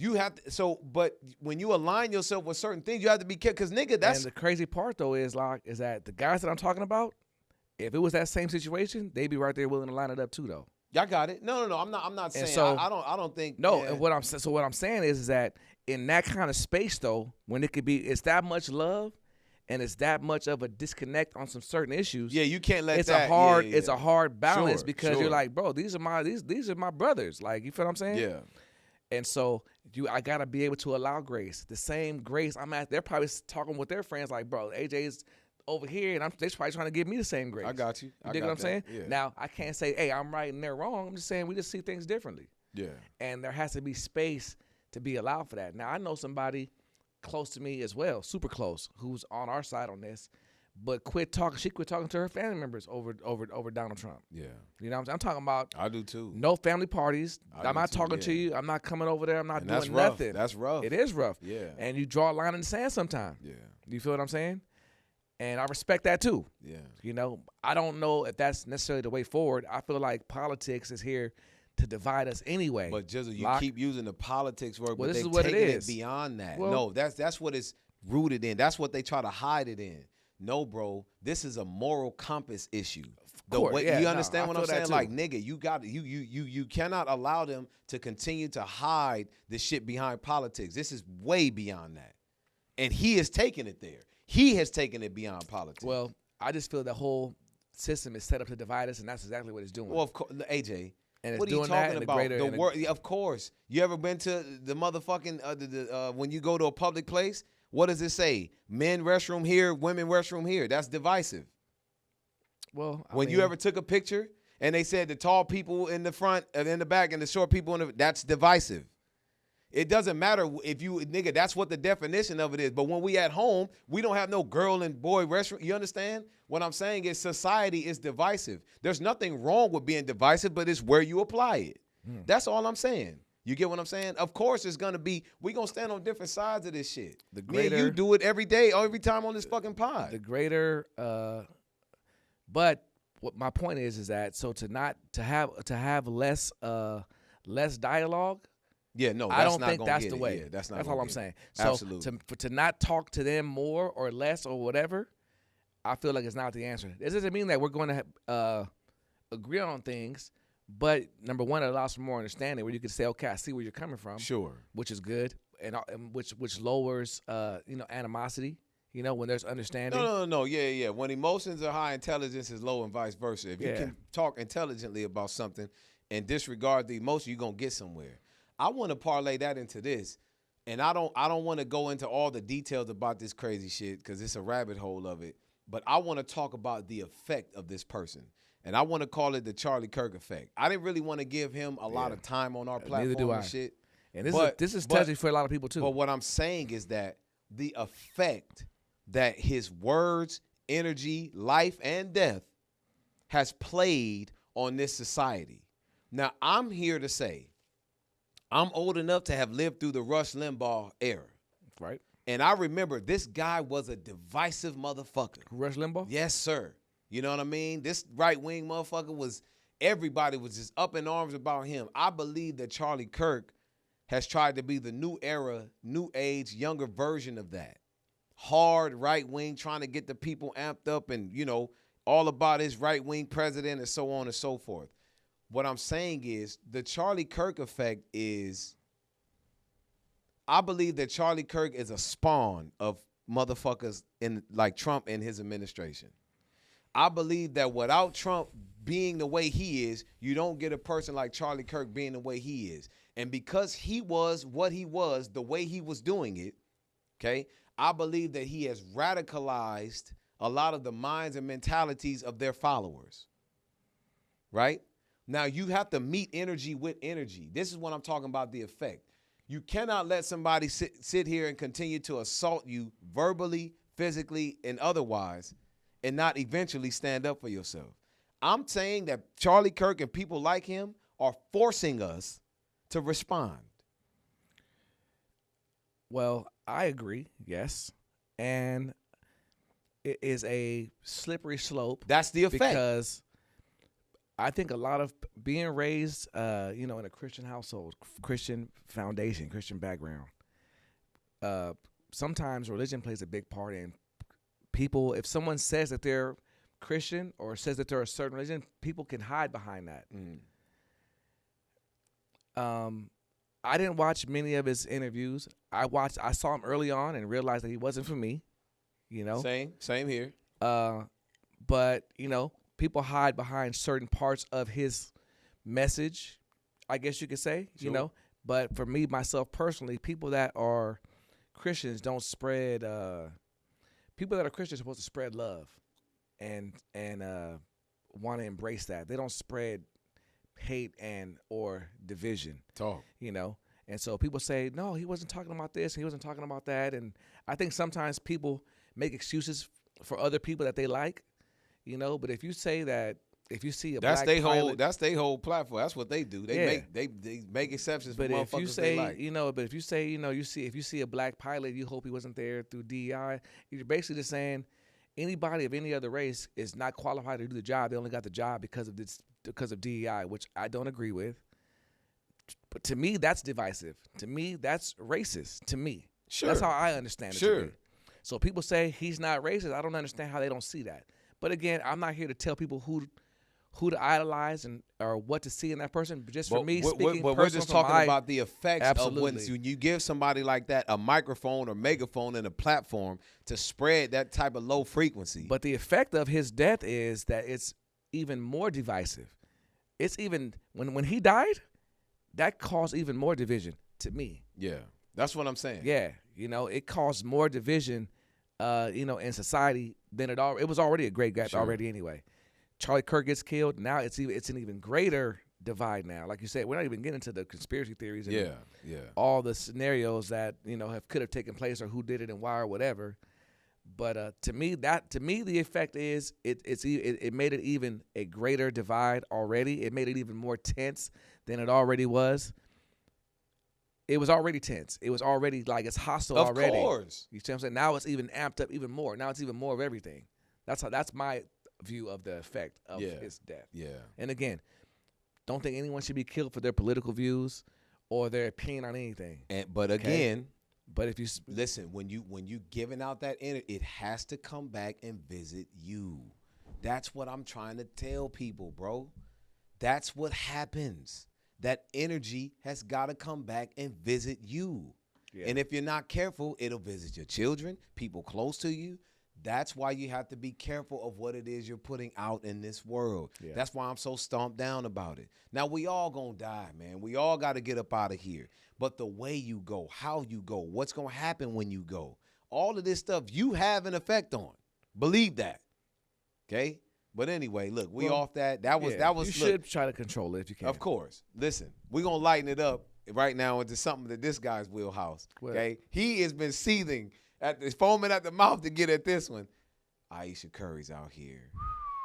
you have to, but when you align yourself with certain things, you have to be careful. Because, nigga, that's. And the crazy part, though, is that the guys that I'm talking about, if it was that same situation, they'd be right there willing to line it up too, though. Y'all got it. No. I'm not saying. so- I don't think. No, yeah. and what I'm saying is that in that kind of space, though, when it's that much love, and it's that much of a disconnect on some certain issues. Yeah, you can't let it's that. a hard yeah, yeah. it's a hard balance Sure, because sure. you're like, bro, these are my brothers. Like, you feel what I'm saying? Yeah. And so I gotta be able to allow grace. The same grace I'm at. They're probably talking with their friends like, bro, AJ's over here, and they're probably trying to give me the same grace. I got you. You dig what I'm saying? Yeah. Now I can't say, hey, I'm right and they're wrong. I'm just saying we just see things differently. Yeah. And there has to be space to be allowed for that. Now I know somebody close to me as well, super close, who's on our side on this, but she quit talking to her family members over Donald Trump. Yeah. You know what I'm saying? I'm talking about I do too. no family parties. I I'm do not too, talking yeah. to you. I'm not coming over there. I'm not And doing that's rough. nothing. That's rough. It is rough. Yeah. And you draw a line in the sand sometimes. Yeah. You feel what I'm saying? And I respect that too. Yeah. You know, I don't know if that's necessarily the way forward. I feel like politics is here to divide us anyway. But Jizzle, you Lock. keep using the politics word, Well, but this they is what it taking it is. beyond that. Well- No, that's what it's rooted in. That's what they try to hide it in. No, bro, this is a moral compass issue. The course, way, yeah, you no, understand I what I'm feel that saying? too. Like, nigga, you cannot allow them to continue to hide the shit behind politics. This is way beyond that. And he is taking it there. He has taken it beyond politics. Well, I just feel the whole system is set up to divide us, and that's exactly what it's doing. Well, of course, AJ. And it's What are you doing that talking in the about? greater- The in the- word, of course. You ever been to the motherfucking when you go to a public place? What does it say? Men restroom here, women restroom here. That's divisive. well, I When you mean, ever took a picture and they said the tall people in the front and in the back and the short people in the, that's divisive. It doesn't matter if you, nigga, that's what the definition of it is. But when we at home, we don't have no girl and boy restroom. You understand? What I'm saying is society is divisive. There's nothing wrong with being divisive, but it's where you apply it. That's all I'm saying. You get what I'm saying? Of course it's going to be, we going to stand on different sides of this shit. The Me and you greater- do it every day or every time on this fucking pod. the greater but what my point is that so to have less dialogue, Yeah, no, I that's don't not think gonna that's get the it. way. Yeah, that's not That's gonna all I'm get it. saying. So Absolutely. to not talk to them more or less or whatever, I feel like it's not the answer. This doesn't mean that we're going to agree on things, but number one, it allows for more understanding where you can say, okay, I see where you're coming from, Sure. which is good, and which lowers animosity. You know, when there's understanding. No. Yeah. When emotions are high, intelligence is low and vice versa. If you Yeah. can talk intelligently about something and disregard the emotion, you're going to get somewhere. I want to parlay that into this. And I don't want to go into all the details about this crazy shit because it's a rabbit hole of it. But I want to talk about the effect of this person. And I want to call it the Charlie Kirk effect. I didn't really want to give him a lot of time on our platform Neither do I. and shit. And this is But- touchy for a lot of people too. But what I'm saying is that the effect that his words, energy, life, and death has played on this society. Now, I'm here to say I'm old enough to have lived through the Rush Limbaugh era. Right? And I remember this guy was a divisive motherfucker. Rush Limbaugh? Yes, sir. You know what I mean? This right-wing motherfucker everybody was just up in arms about him. I believe that Charlie Kirk has tried to be the new era, new age, younger version of that. Hard right-wing, trying to get the people amped up and, all about his right-wing president and so on and so forth. What I'm saying is the Charlie Kirk effect is, I believe that Charlie Kirk is a spawn of motherfuckers like Trump and his administration. I believe that without Trump being the way he is, you don't get a person like Charlie Kirk being the way he is. And because he was what he was, the way he was doing it, okay, I believe that he has radicalized a lot of the minds and mentalities of their followers, right? Now, you have to meet energy with energy. This is what I'm talking about, the effect. You cannot let somebody sit here and continue to assault you verbally, physically, and otherwise, and not eventually stand up for yourself. I'm saying that Charlie Kirk and people like him are forcing us to respond. Well, I agree, yes. And it is a slippery slope. That's the effect. Because I think a lot of being raised, in a Christian household, Christian foundation, Christian background, sometimes religion plays a big part in people. If someone says that they're Christian or says that they're a certain religion, people can hide behind that. I didn't watch many of his interviews. I saw him early on and realized that he wasn't for me. You know, Same here. but you know, people hide behind certain parts of his message, I guess you could say. Sure. You know, but for me, myself personally, people that are Christians don't spread. People that are Christians are supposed to spread love, and want to embrace that. They don't spread hate and or division. Talk. You know, and so people say, no, he wasn't talking about this, he wasn't talking about that, and I think sometimes people make excuses for other people that they like, you know. But if you say that, if you see a That's black their pilot, whole. That's their whole platform. That's what they do. They Yeah. they make exceptions for but if motherfuckers you they say, like. you know, but if you say, you know, if you see a black pilot, you hope he wasn't there through DEI. You're basically just saying anybody of any other race is not qualified to do the job. They only got the job because of DEI, which I don't agree with. But to me, that's divisive. To me, that's racist. To me, Sure. that's how I understand it. Sure. To me. So people say he's not racist. I don't understand how they don't see that. But again, I'm not here to tell people who to idolize and or what to see in that person. But just for me, speaking we're personal just from talking my- about the effects of when Absolutely. you give somebody like that a microphone or megaphone and a platform to spread that type of low frequency. But the effect of his death is that it's even more divisive. It's even when he died, that caused even more division to me. yeah, that's what I'm saying. Yeah, you know, it caused more division, you know, in society than it was already a great gap Sure. already anyway. Charlie Kirk gets killed. Now it's an even greater divide. Now, like you said, we're not even getting into the conspiracy theories and Yeah. all the scenarios that you know could have taken place or who did it and why or whatever. But to me, the effect is it made it even a greater divide already. It made it even more tense than it already was. It was already tense. It was already like it's hostile already. Of course. You see what I'm saying? Now it's even amped up even more. Now it's even more of everything. That's my view of the effect of Yeah. his death. Yeah. And again, don't think anyone should be killed for their political views or their opinion on anything. But again, But if you listen, when you giving out that energy, it has to come back and visit you. That's what I'm trying to tell people, bro. That's what happens. That energy has got to come back and visit you. Yeah. And if you're not careful, it'll visit your children, people close to you. That's why you have to be careful of what it is you're putting out in this world. Yeah. That's why I'm so stomped down about it. Now, we all gonna die, man. We all got to get up out of here. But the way you go, how you go, what's gonna happen when you go, all of this stuff you have an effect on. Believe that. Okay? But anyway, look, we off that. That was you look, should try to control it if you can. of course. Listen, we're going to lighten it up right now into something that this guy's wheelhouse. What? Okay? He has been seething, foaming at the mouth to get at this one. Aisha Curry's out here.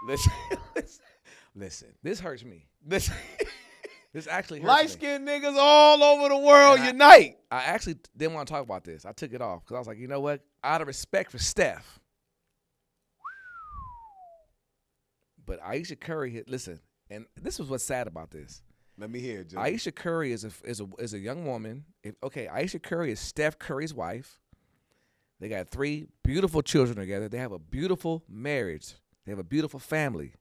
Listen. This hurts me. Listen. This actually hurts me. Light-skinned niggas all over the world And unite. I actually didn't want to talk about this. I took it off because I was like, you know what? Out of respect for Steph. But Aisha Curry, listen, and this was what's sad about this. Let me hear it, Joe. Aisha Curry is a young woman. Aisha Curry is Steph Curry's wife. They got 3 beautiful children together. They have a beautiful marriage. They have a beautiful family.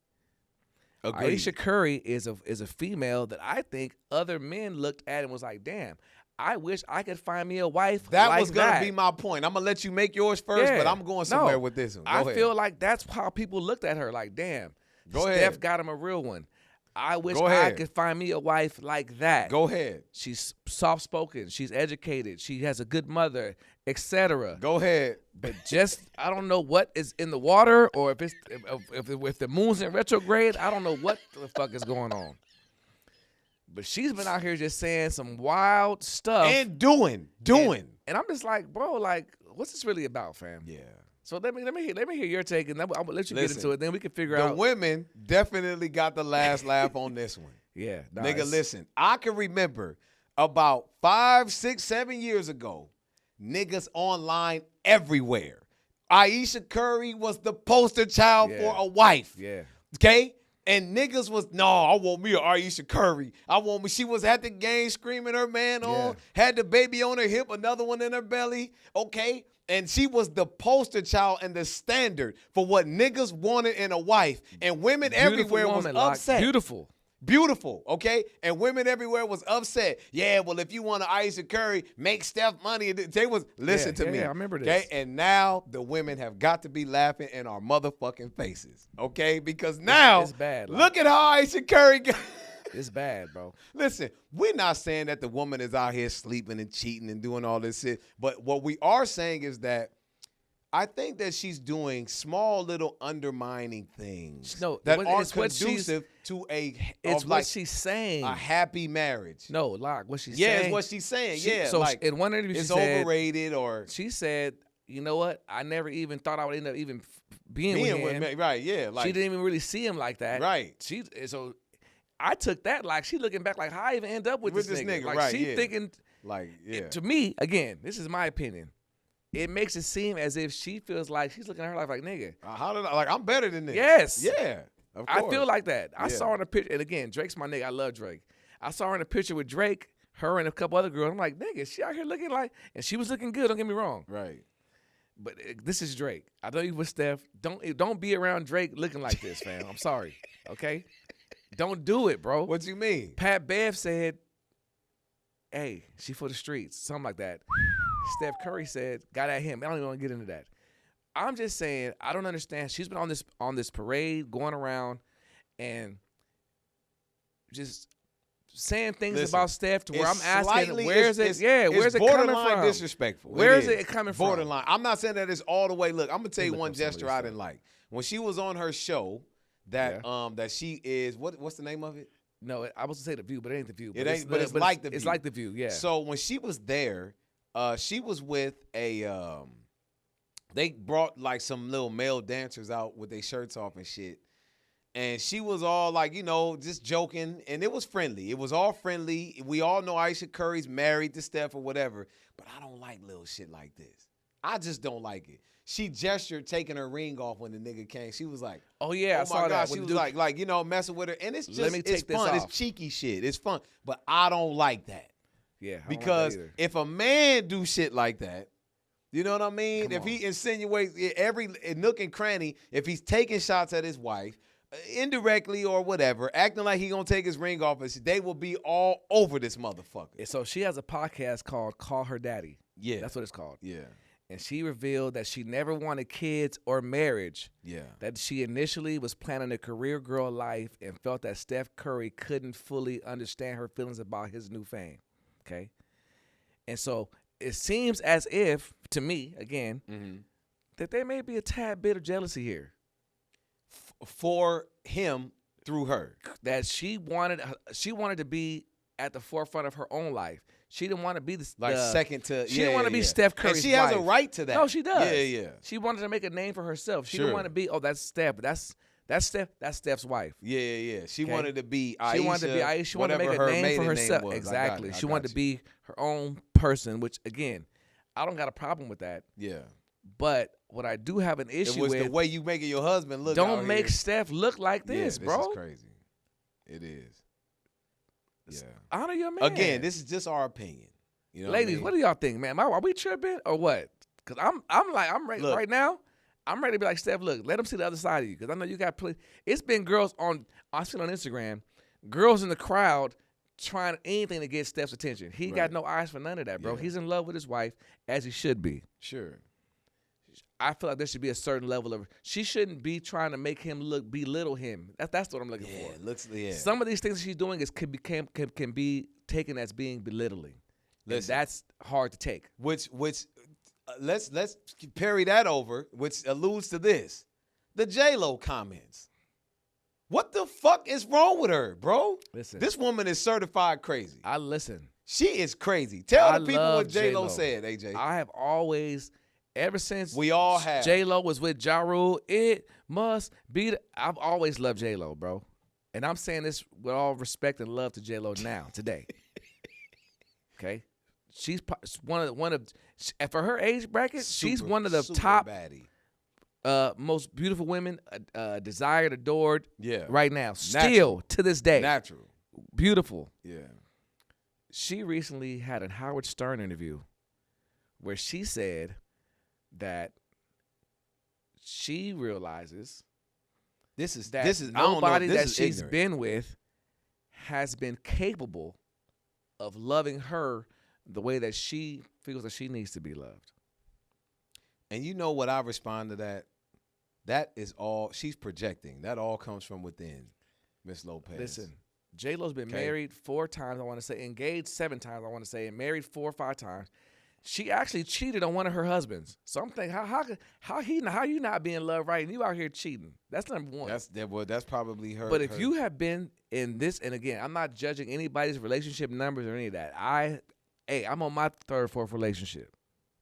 Agreed. Aisha Curry is a female that I think other men looked at and was like, damn, I wish I could find me a wife That like was going to that. be my point. I'm going to let you make yours first, Yeah. but I'm going somewhere No, with this one. Go I ahead. feel like that's how people looked at her. Like, damn, Go Steph ahead. got him a real one. I wish Go I ahead. could find me a wife like that. Go ahead. She's soft-spoken. She's educated. She has a good mother, etc. Go ahead. But just I don't know what is in the water, or if it's if the moon's in retrograde. I don't know what the fuck is going on. But she's been out here just saying some wild stuff And doing. and I'm just like, bro, like, what's this really about, fam? Yeah. So let me hear your take, and I'm gonna let you get Listen, into it. Then we can figure The out. women definitely got the last laugh on this one. Yeah, nah, Nigga, it's- listen. I can remember about 5, 6, 7 years ago, niggas online everywhere. Aisha Curry was the poster child Yeah. for a wife. Yeah, Okay? And niggas was, no, I want me a Aisha Curry. She was at the game screaming her man on, Yeah. had the baby on her hip, another one in her belly, okay? And she was the poster child and the standard for what niggas wanted in a wife. And women Beautiful everywhere was woman, like, upset. beautiful. Beautiful, okay? And women everywhere was upset. Yeah, well, if you want to Aisha Curry, make Steph money. They was, listen to me. Yeah, I remember this. Okay, and now the women have got to be laughing in our motherfucking faces, okay? Because now, it's bad, like- look at how Aisha Curry got. It's bad, bro. Listen, we're not saying that the woman is out here sleeping and cheating and doing all this shit. But what we are saying is that I think that she's doing small little undermining things that aren't conducive to It's what she's saying. a happy marriage. No, Locke, what she's Yeah, saying. it's what she's saying. So like in one interview, it's she said, overrated or she said, you know what? I never even thought I would end up even being with him. me. Right, yeah. Like, She didn't even really see him like that. Right. So I took that like she looking back like how I even end up with this nigga. Like right, she yeah. thinking like, yeah. to me, again, this is my opinion. It makes it seem as if she feels like she's looking at her life like nigga. How did I'm better than this? Yes. Yeah. Of I course. feel like that. I Yeah. saw her in a picture, and again, Drake's my nigga. I love Drake. I saw her in a picture with Drake, her and a couple other girls. I'm like, nigga, she out here looking like, and she was looking good. Don't get me wrong. Right. But this is Drake. I know you with Steph. Don't be around Drake looking like this, fam. I'm sorry. Okay? Don't do it, bro. What you mean? Pat Bev said, hey, she for the streets. Something like that. Steph Curry said, got at him. I don't even want to get into that. I'm just saying, I don't understand. She's been on this parade going around and just saying things about Steph to where I'm asking, where's it? Yeah, where's it coming from? Borderline disrespectful. Where is it coming from? Borderline. I'm not saying that it's all the way. Look, I'm gonna tell you look one up some of gesture this I stuff. didn't like when she was on her show. That that she is what's the name of it? No, I was to say The View, but it ain't The View. It ain't, but it's like The View. It's like The View, yeah. So when she was there, she was with a. They brought like some little male dancers out with their shirts off and shit. And she was all like, you know, just joking. And it was friendly. It was all friendly. We all know Aisha Curry's married to Steph or whatever. But I don't like little shit like this. I just don't like it. She gestured taking her ring off when the nigga came. She was like, oh, yeah, I oh saw my God. that. She was like, you know, messing with her. And it's just, Let me take it's this fun. off. It's cheeky shit. It's fun. But I don't like that. Yeah, I don't like that Because either. if a man do shit like that, you know what I mean? Come If on. he insinuates every nook and cranny, if he's taking shots at his wife, indirectly or whatever, acting like he gonna take his ring off, they will be all over this motherfucker. So she has a podcast called Call Her Daddy. Yeah. That's what it's called. Yeah. And she revealed that she never wanted kids or marriage. Yeah. That she initially was planning a career girl life and felt that Steph Curry couldn't fully understand her feelings about his new fame. Okay? And so it seems as if, to me, again, that there may be a tad bit of jealousy here. For him through her. That she wanted to be at the forefront of her own life. She didn't want to be Second to She didn't want to be Steph Curry's and she has a wife. right to that. No, she does. Yeah. She wanted to make a name for herself. She Sure. didn't want to be, that's Steph. But that's Steph. That's Steph's wife. Yeah. She Okay? wanted to be Aisha. She wanted to be Aisha. She wanted to make a name for herself. Exactly. She wanted to be her own person, which, again, I don't got a problem with that. Yeah. But what I do have an issue It was with, the way you making your husband look. don't out make here. Steph look like this, yeah, bro. This is crazy. It is. Yeah. Honor your man. Again, this is just our opinion. You know ladies, what what do y'all think, man? Are we tripping or what? Because I'm ready Look. right now. I'm ready to be like, Steph, look, let them see the other side of you. Because I know you got plenty. It's been girls I've seen on Instagram, girls in the crowd trying anything to get Steph's attention. He got Right. no eyes for none of that, bro. Yeah. He's in love with his wife, as he should be. Sure. I feel like there should be a certain level of, she shouldn't be trying to make him belittle him. That's what I'm looking for. Some of these things she's doing can be taken as being belittling. And Listen. that's hard to take. Which let's parry that over, which alludes to this. The J-Lo comments. What the fuck is wrong with her, bro? Listen. This woman is certified crazy. I listen. She is crazy. Tell I the people love what J-Lo J-Lo. said, AJ. I have always, ever since We all have. J-Lo was with Ja Rule, it must be. I've always loved J-Lo, bro. And I'm saying this with all respect and love to J-Lo now, today. Okay? She's one of for her age bracket, she's Super- one of the super top baddie. most beautiful women, desired, adored Yeah. right now. Still, to this day. Natural. Beautiful. Yeah. She recently had a Howard Stern interview where she said that she realizes This is that I don't know, nobody this that is she's ignorant. been with has been capable of loving her the way that she feels that she needs to be loved. And you know what I respond to that? That is all she's projecting. That all comes from within, Miss Lopez. Listen, J-Lo's been married 4 times, I want to say, engaged 7 times, I want to say, and married 4 or 5 times. She actually cheated on one of her husbands. So I'm thinking, how you not being loved right and you out here cheating? That's number one. That's probably her. But if you have been in this, and again, I'm not judging anybody's relationship numbers or any of that. I'm on my 3rd, 4th relationship.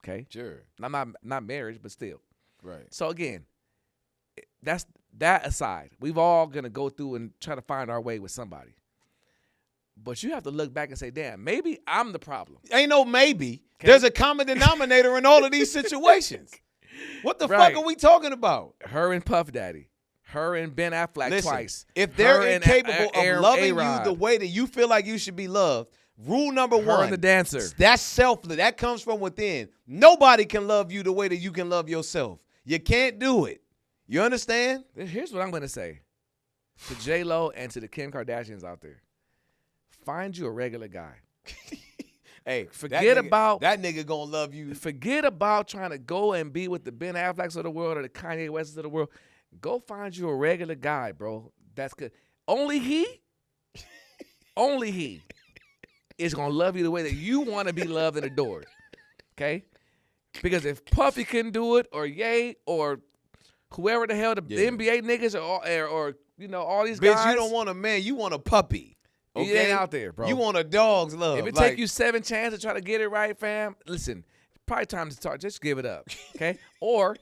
Okay? Sure. I'm not marriage, but still. Right. So again, that's that aside. We've all gonna go through and try to find our way with somebody. But you have to look back and say, damn, maybe I'm the problem. Ain't no maybe. Okay. There's a common denominator in all of these situations. What the fuck are we talking about? Her and Puff Daddy. Her and Ben Affleck twice. If they're Her and incapable of loving A-Rod. you the way that you feel like you should be loved, rule number Her one. and the dancer. That's selfless. That comes from within. Nobody can love you the way that you can love yourself. You can't do it. You understand? Here's what I'm going to say to J-Lo and to the Kim Kardashians out there. Find you a regular guy. Hey, forget about that nigga gonna love you. Forget about trying to go and be with the Ben Afflecks of the world or the Kanye Wests of the world. Go find you a regular guy, bro. That's good. Only he is gonna love you the way that you want to be loved and adored. Okay? Because if Puffy couldn't do it, or Ye, or whoever the hell the NBA niggas or you know all these Bitch, guys, you don't want a man, you want a puppy. Okay? He ain't out there, bro. You want a dog's love. If it take you 7 chances to try to get it right, fam, listen, probably time to start. Just give it up, okay? Or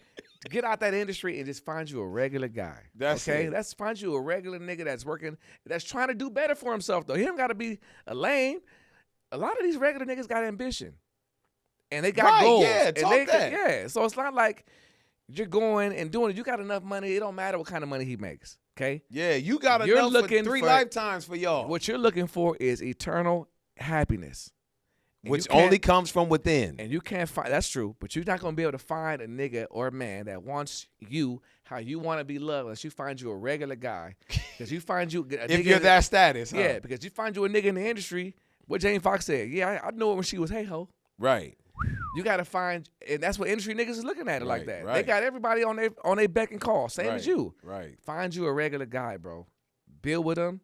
get out that industry and just find you a regular guy. That's okay. it. Let's find you a regular nigga that's working, that's trying to do better for himself. Though he don't got to be a lame. A lot of these regular niggas got ambition, and they got goals. Yeah, and talk that. Yeah, so it's not like you're going and doing it. You got enough money. It don't matter what kind of money he makes. Okay. Yeah, you got You're enough looking for 3 for- lifetimes for y'all. What you're looking for is eternal happiness. And Which you can't- only comes from within. And you can't find, that's true, but you're not going to be able to find a nigga or a man that wants you how you want to be loved unless you find you a regular guy. Because you find you a If nigga you're that status, huh? Yeah, because you find you a nigga in the industry, what Jane Fox said. Yeah, I know it when she was hey-ho. Right. You got to find, and that's what industry niggas is looking at it like that. They right. got everybody on their beck and call, same as you. Right. Find you a regular guy, bro. Build with him,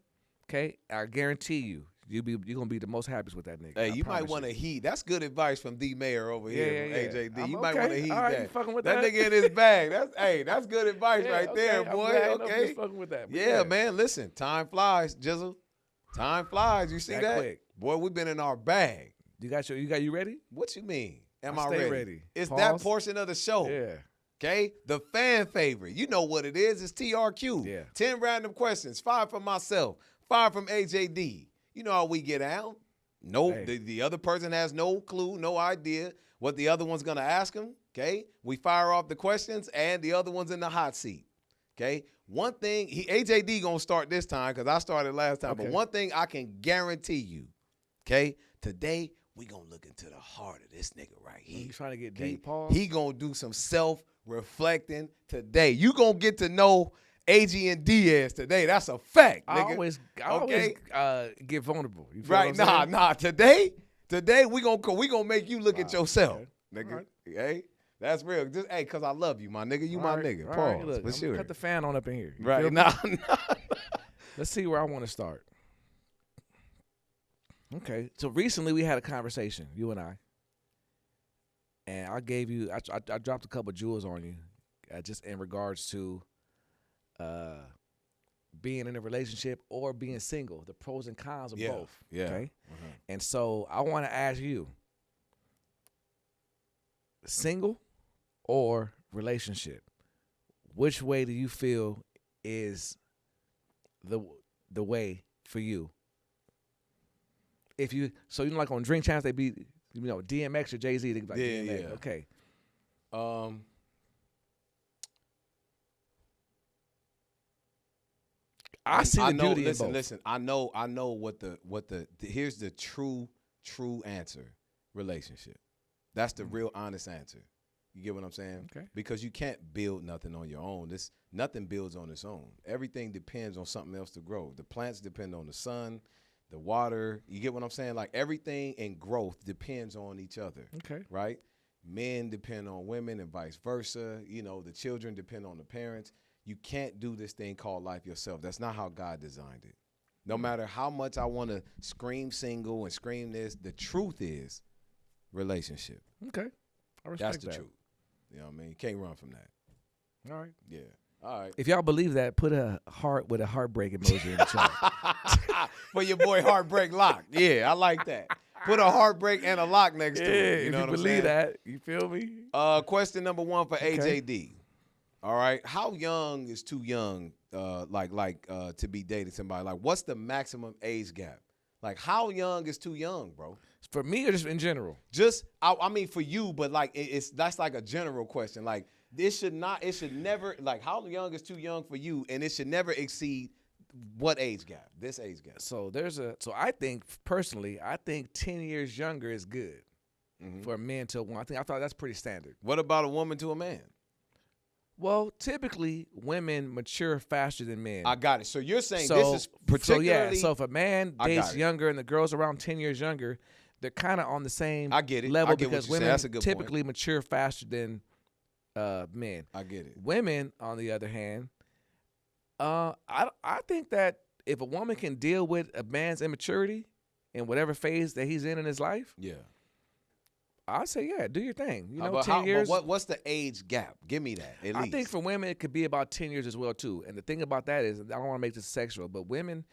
okay? I guarantee you're gonna be the most happiest with that nigga. Hey, I you might promise want to heed. That's good advice from D Mayor over Yeah, here, yeah, from AJD. I'm You might okay. want to heed All right, you that. fucking with that that? nigga in his bag. That's good advice Yeah, right okay. there, I'm boy. glad I'm Okay. just fucking with that. But Yeah, man. Listen, time flies, Jizzle. Time flies. You see That that? quick. Boy, we've been in our bag. You ready? What you mean? Am I I stay ready? ready. It's Pause. that portion of the show. Yeah. Okay? The fan favorite. You know what it is. It's TRQ. Yeah. 10 random questions. 5 from myself. 5 from AJD. You know how we get out. No, Hey. the other person has no clue, no idea what the other one's going to ask them. Okay? We fire off the questions, and the other one's in the hot seat. Okay? One thing, AJD going to start this time because I started last time. Okay. But one thing I can guarantee you, okay? Today, we going to look into the heart of this nigga right here. You trying to get Okay? deep, Paul? He gonna do some self-reflecting today. You gonna get to know AG and Diaz today. That's a fact, I nigga. always get vulnerable. You feel Right? what I'm Nah. saying? Today we gonna make you look at Wow, yourself, okay. nigga. All right. Hey, that's real. Just cause I love you, my nigga. You my All right, nigga. all Pause. right, look, for I'm sure. gonna cut the fan on up in here. You Right? feel me? Nah. Let's see where I want to start. Okay, so recently we had a conversation, you and I, and I gave you, I dropped a couple jewels on you, just in regards to being in a relationship or being single, the pros and cons of both. Yeah. Okay, Uh-huh. and so I want to ask you, single or relationship, which way do you feel is the way for you? If you, so you know, like on Drink Champs, they be, you know, DMX or Jay-Z, they be like, Yeah, DMX. yeah. Okay. I see the know, beauty in both. Listen. I know what the here's the true answer. Relationship. That's the real honest answer. You get what I'm saying? Okay. Because you can't build nothing on your own. Nothing builds on its own. Everything depends on something else to grow. The plants depend on the sun. the water. You get what I'm saying? Like everything in growth depends on each other. Okay. Right? Men depend on women and vice versa. You know, the children depend on the parents. You can't do this thing called life yourself. That's not how God designed it. No matter how much I want to scream single and scream this, the truth is relationship. Okay. I respect That's the that. truth. You know what I mean? You can't run from that. All right. Yeah. All right. If y'all believe that, put a heart with a heartbreak emoji in the chat. For your boy Heartbreak Lock. Yeah, I like that. Put a heartbreak and a lock next to it. You know if what you I'm believe saying? that, you feel me? Question number 1 for Okay. AJD. All right. How young is too young to be dating somebody? Like, what's the maximum age gap? Like, how young is too young, bro? For me or just in general? Just, I mean, for you, but like, that's like a general question. Like, it should never, like, how young is too young for you? And it should never exceed what age gap? This age gap. So I think personally, 10 years younger is good for a man to a woman. I thought that's pretty standard. What about a woman to a man? Well, typically women mature faster than men. I got it. So you're saying this is particularly. So if a man I got dates it. younger and the girl's around 10 years younger, they're kind of on the same I get it. level I get what because you're saying. women That's a good point. typically mature faster than men. I get it. Women, on the other hand, I think that if a woman can deal with a man's immaturity in whatever phase that he's in his life, Yeah. I'd say, yeah, do your thing. You know, But 10 years. But what's the age gap? Give me that, at I least. think for women, it could be about 10 years as well, too. And the thing about that is, I don't want to make this sexual, but women,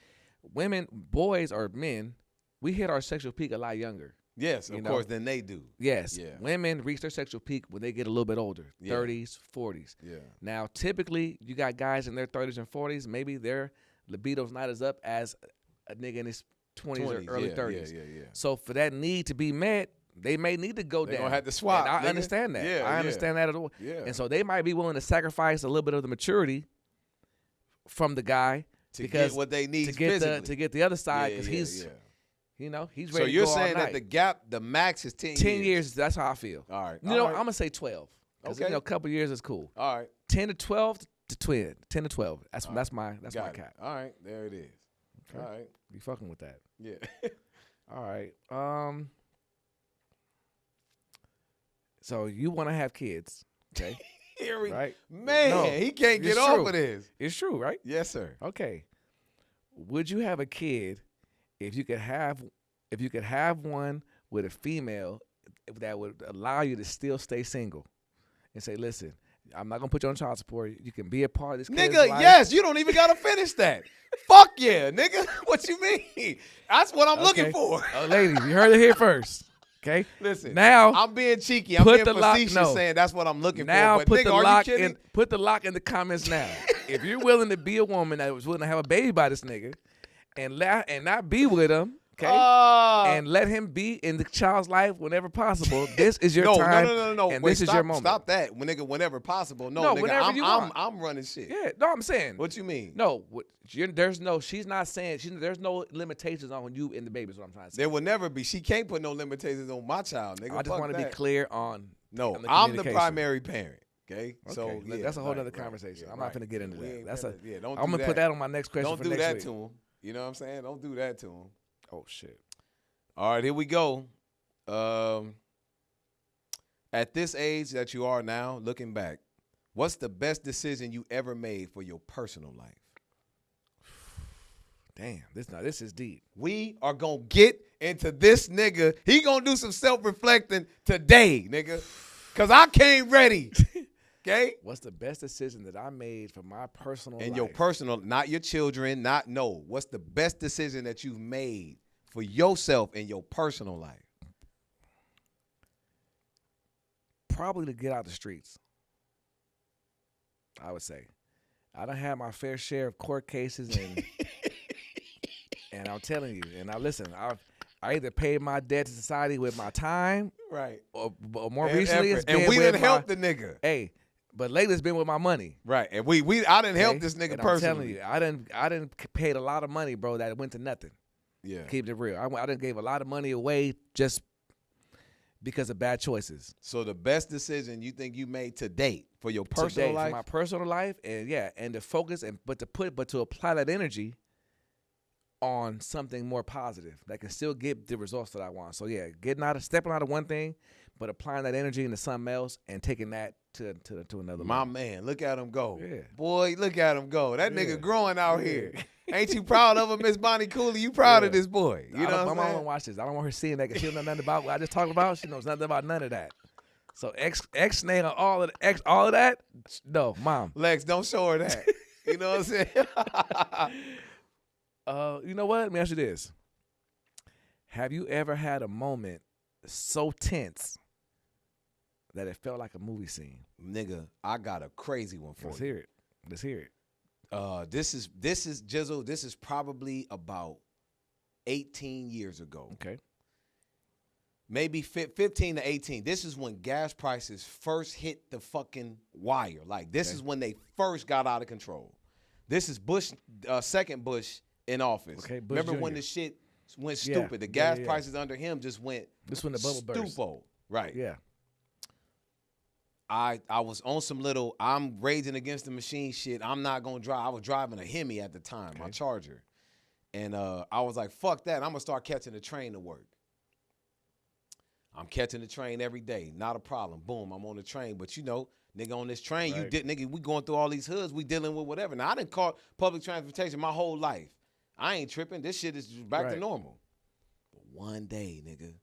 boys or men, we hit our sexual peak a lot younger. Yes, you of know? course, than they do. Yes. Yeah. Women reach their sexual peak when they get a little bit older, Yeah. 30s, 40s. Yeah. Now, typically, you got guys in their 30s and 40s, maybe their libido's not as up as a nigga in his 20s or early yeah, 30s. Yeah. So for that need to be met, they may need to go They down. gonna have to swap, And I nigga. understand that. Yeah, I yeah. understand that at all. Yeah. And so they might be willing to sacrifice a little bit of the maturity from the guy To because get what they need to get physically. the other side because Yeah, he's yeah. you know he's So ready you're to go all saying that night. the gap, the max is 10 10 years. That's how I feel. All right. You all know, right. I'm gonna say 12 because Okay. a couple years is cool. All right. 10 to 12 to 10 to 12. That's All my Got it. cap. All right. There it is. Okay. All right. You fucking with that? Yeah. All right. So you want to have kids, okay? Here we Right? Man, No, he can't get it's off true. of this. It's true, right? Yes, sir. Okay. Would you have a kid if you could have one with a female that would allow you to still stay single and say, listen, I'm not gonna put you on child support. You can be a part of this kid's Nigga, life. yes, you don't even gotta finish that. Fuck yeah, nigga. What you mean? That's what I'm looking Okay. for. Ladies, you heard it here first. Okay. Listen, Now I'm being cheeky. I'm put being the lock- facetious no. saying that's what I'm looking now for. But put nigga, the are lock you kidding? in. Put the lock in the comments now. If you're willing to be a woman that was willing to have a baby by this nigga, and not be with him, okay, and let him be in the child's life whenever possible. This is your time. No. And Wait, this is stop, your moment. Stop that, nigga. Whenever possible. No, No, nigga. whenever you want. I'm running shit. Yeah, no, I'm saying. What you mean? No, she's not saying, there's no limitations on you and the baby is what I'm trying to say. There will never be. She can't put no limitations on my child, nigga. I just Fuck want to be that. clear on No, on I'm the communication. primary parent. Okay, so Okay, yeah, that's a whole right, other right, conversation. yeah, I'm right. not going to get into We that. ain't That's finna- yeah, don't I'm do gonna that. put that on my next question Don't for do next that week. to him. You know what I'm saying? Don't do that to him. Oh shit. All right, here we go. At this age that you are now, looking back, what's the best decision you ever made for your personal life? Damn, this is deep. We are gonna get into this nigga. He gonna do some self-reflecting today, nigga. Cause I came ready. Okay? What's the best decision that I made for my personal And life? your personal, not your children, what's the best decision that you've made for yourself in your personal life? Probably to get out the streets. I would say. I done had my fair share of court cases and and I'm telling you, and now listen, I either paid my debt to society with my time, Right. or more And recently effort. it's been And we with didn't my, help the nigga. Hey, but lately it's been with my money. Right. And I didn't help okay? this nigga And personally. I'm telling you, I didn't paid a lot of money, bro, that went to nothing. Yeah. Keep it real. I done gave a lot of money away just because of bad choices. So the best decision you think you made to date for your personal Today, life? for my personal life, and to focus but to apply that energy on something more positive that can still get the results that I want. So yeah, stepping out of one thing, but applying that energy into something else and taking that to another My level. man, look at him go. Yeah. Boy, look at him go. That Yeah. nigga growing out Yeah. here. Ain't you proud of him, Miss Bonnie Cooley? You proud of Yeah. this boy. You know My what I'm mom saying? don't watch this. I don't want her seeing that because she don't know nothing about what I just talked about. She knows nothing about none of that. So X nail all of that. No, mom. Lex, don't show her that. You know what I'm saying? You know what? Let me ask you this. Have you ever had a moment so tense that it felt like a movie scene? Nigga, I got a crazy one for Let's you. hear it. Let's hear it. This is Jizzle. This is probably about 18 years ago. Okay. Maybe 15 to 18. This is when gas prices first hit the fucking wire. Like, this is when they first got out of control. This is Bush, second Bush in office. Okay, Bush Remember when Jr. the shit went Yeah, stupid? The yeah, gas yeah. prices under him just went This when the bubble burst. stupo. Right. Yeah. I was on some little, I'm raging against the machine shit. I'm not going to drive. I was driving a Hemi at the time, my Charger. And I was like, fuck that. I'm going to start catching the train to work. I'm catching the train every day. Not a problem. Boom, I'm on the train. But you know, nigga, on this train, Right. nigga, we going through all these hoods. We dealing with whatever. Now, I done caught public transportation my whole life. I ain't tripping. This shit is back to Right. normal. But one day, nigga,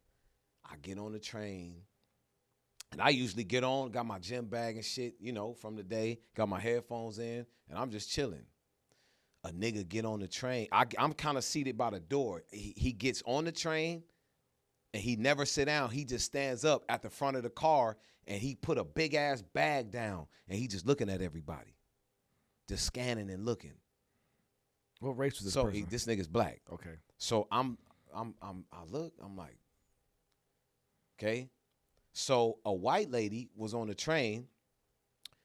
I get on the train. And I usually get on, got my gym bag and shit, you know, from the day, got my headphones in, and I'm just chilling. A nigga get on the train. I'm kind of seated by the door. He gets on the train, and he never sit down. He just stands up at the front of the car, and he put a big-ass bag down, and he just looking at everybody, just scanning and looking. What race was this So person? this nigga's black. Okay. So I look, I'm like, okay. So a white lady was on the train.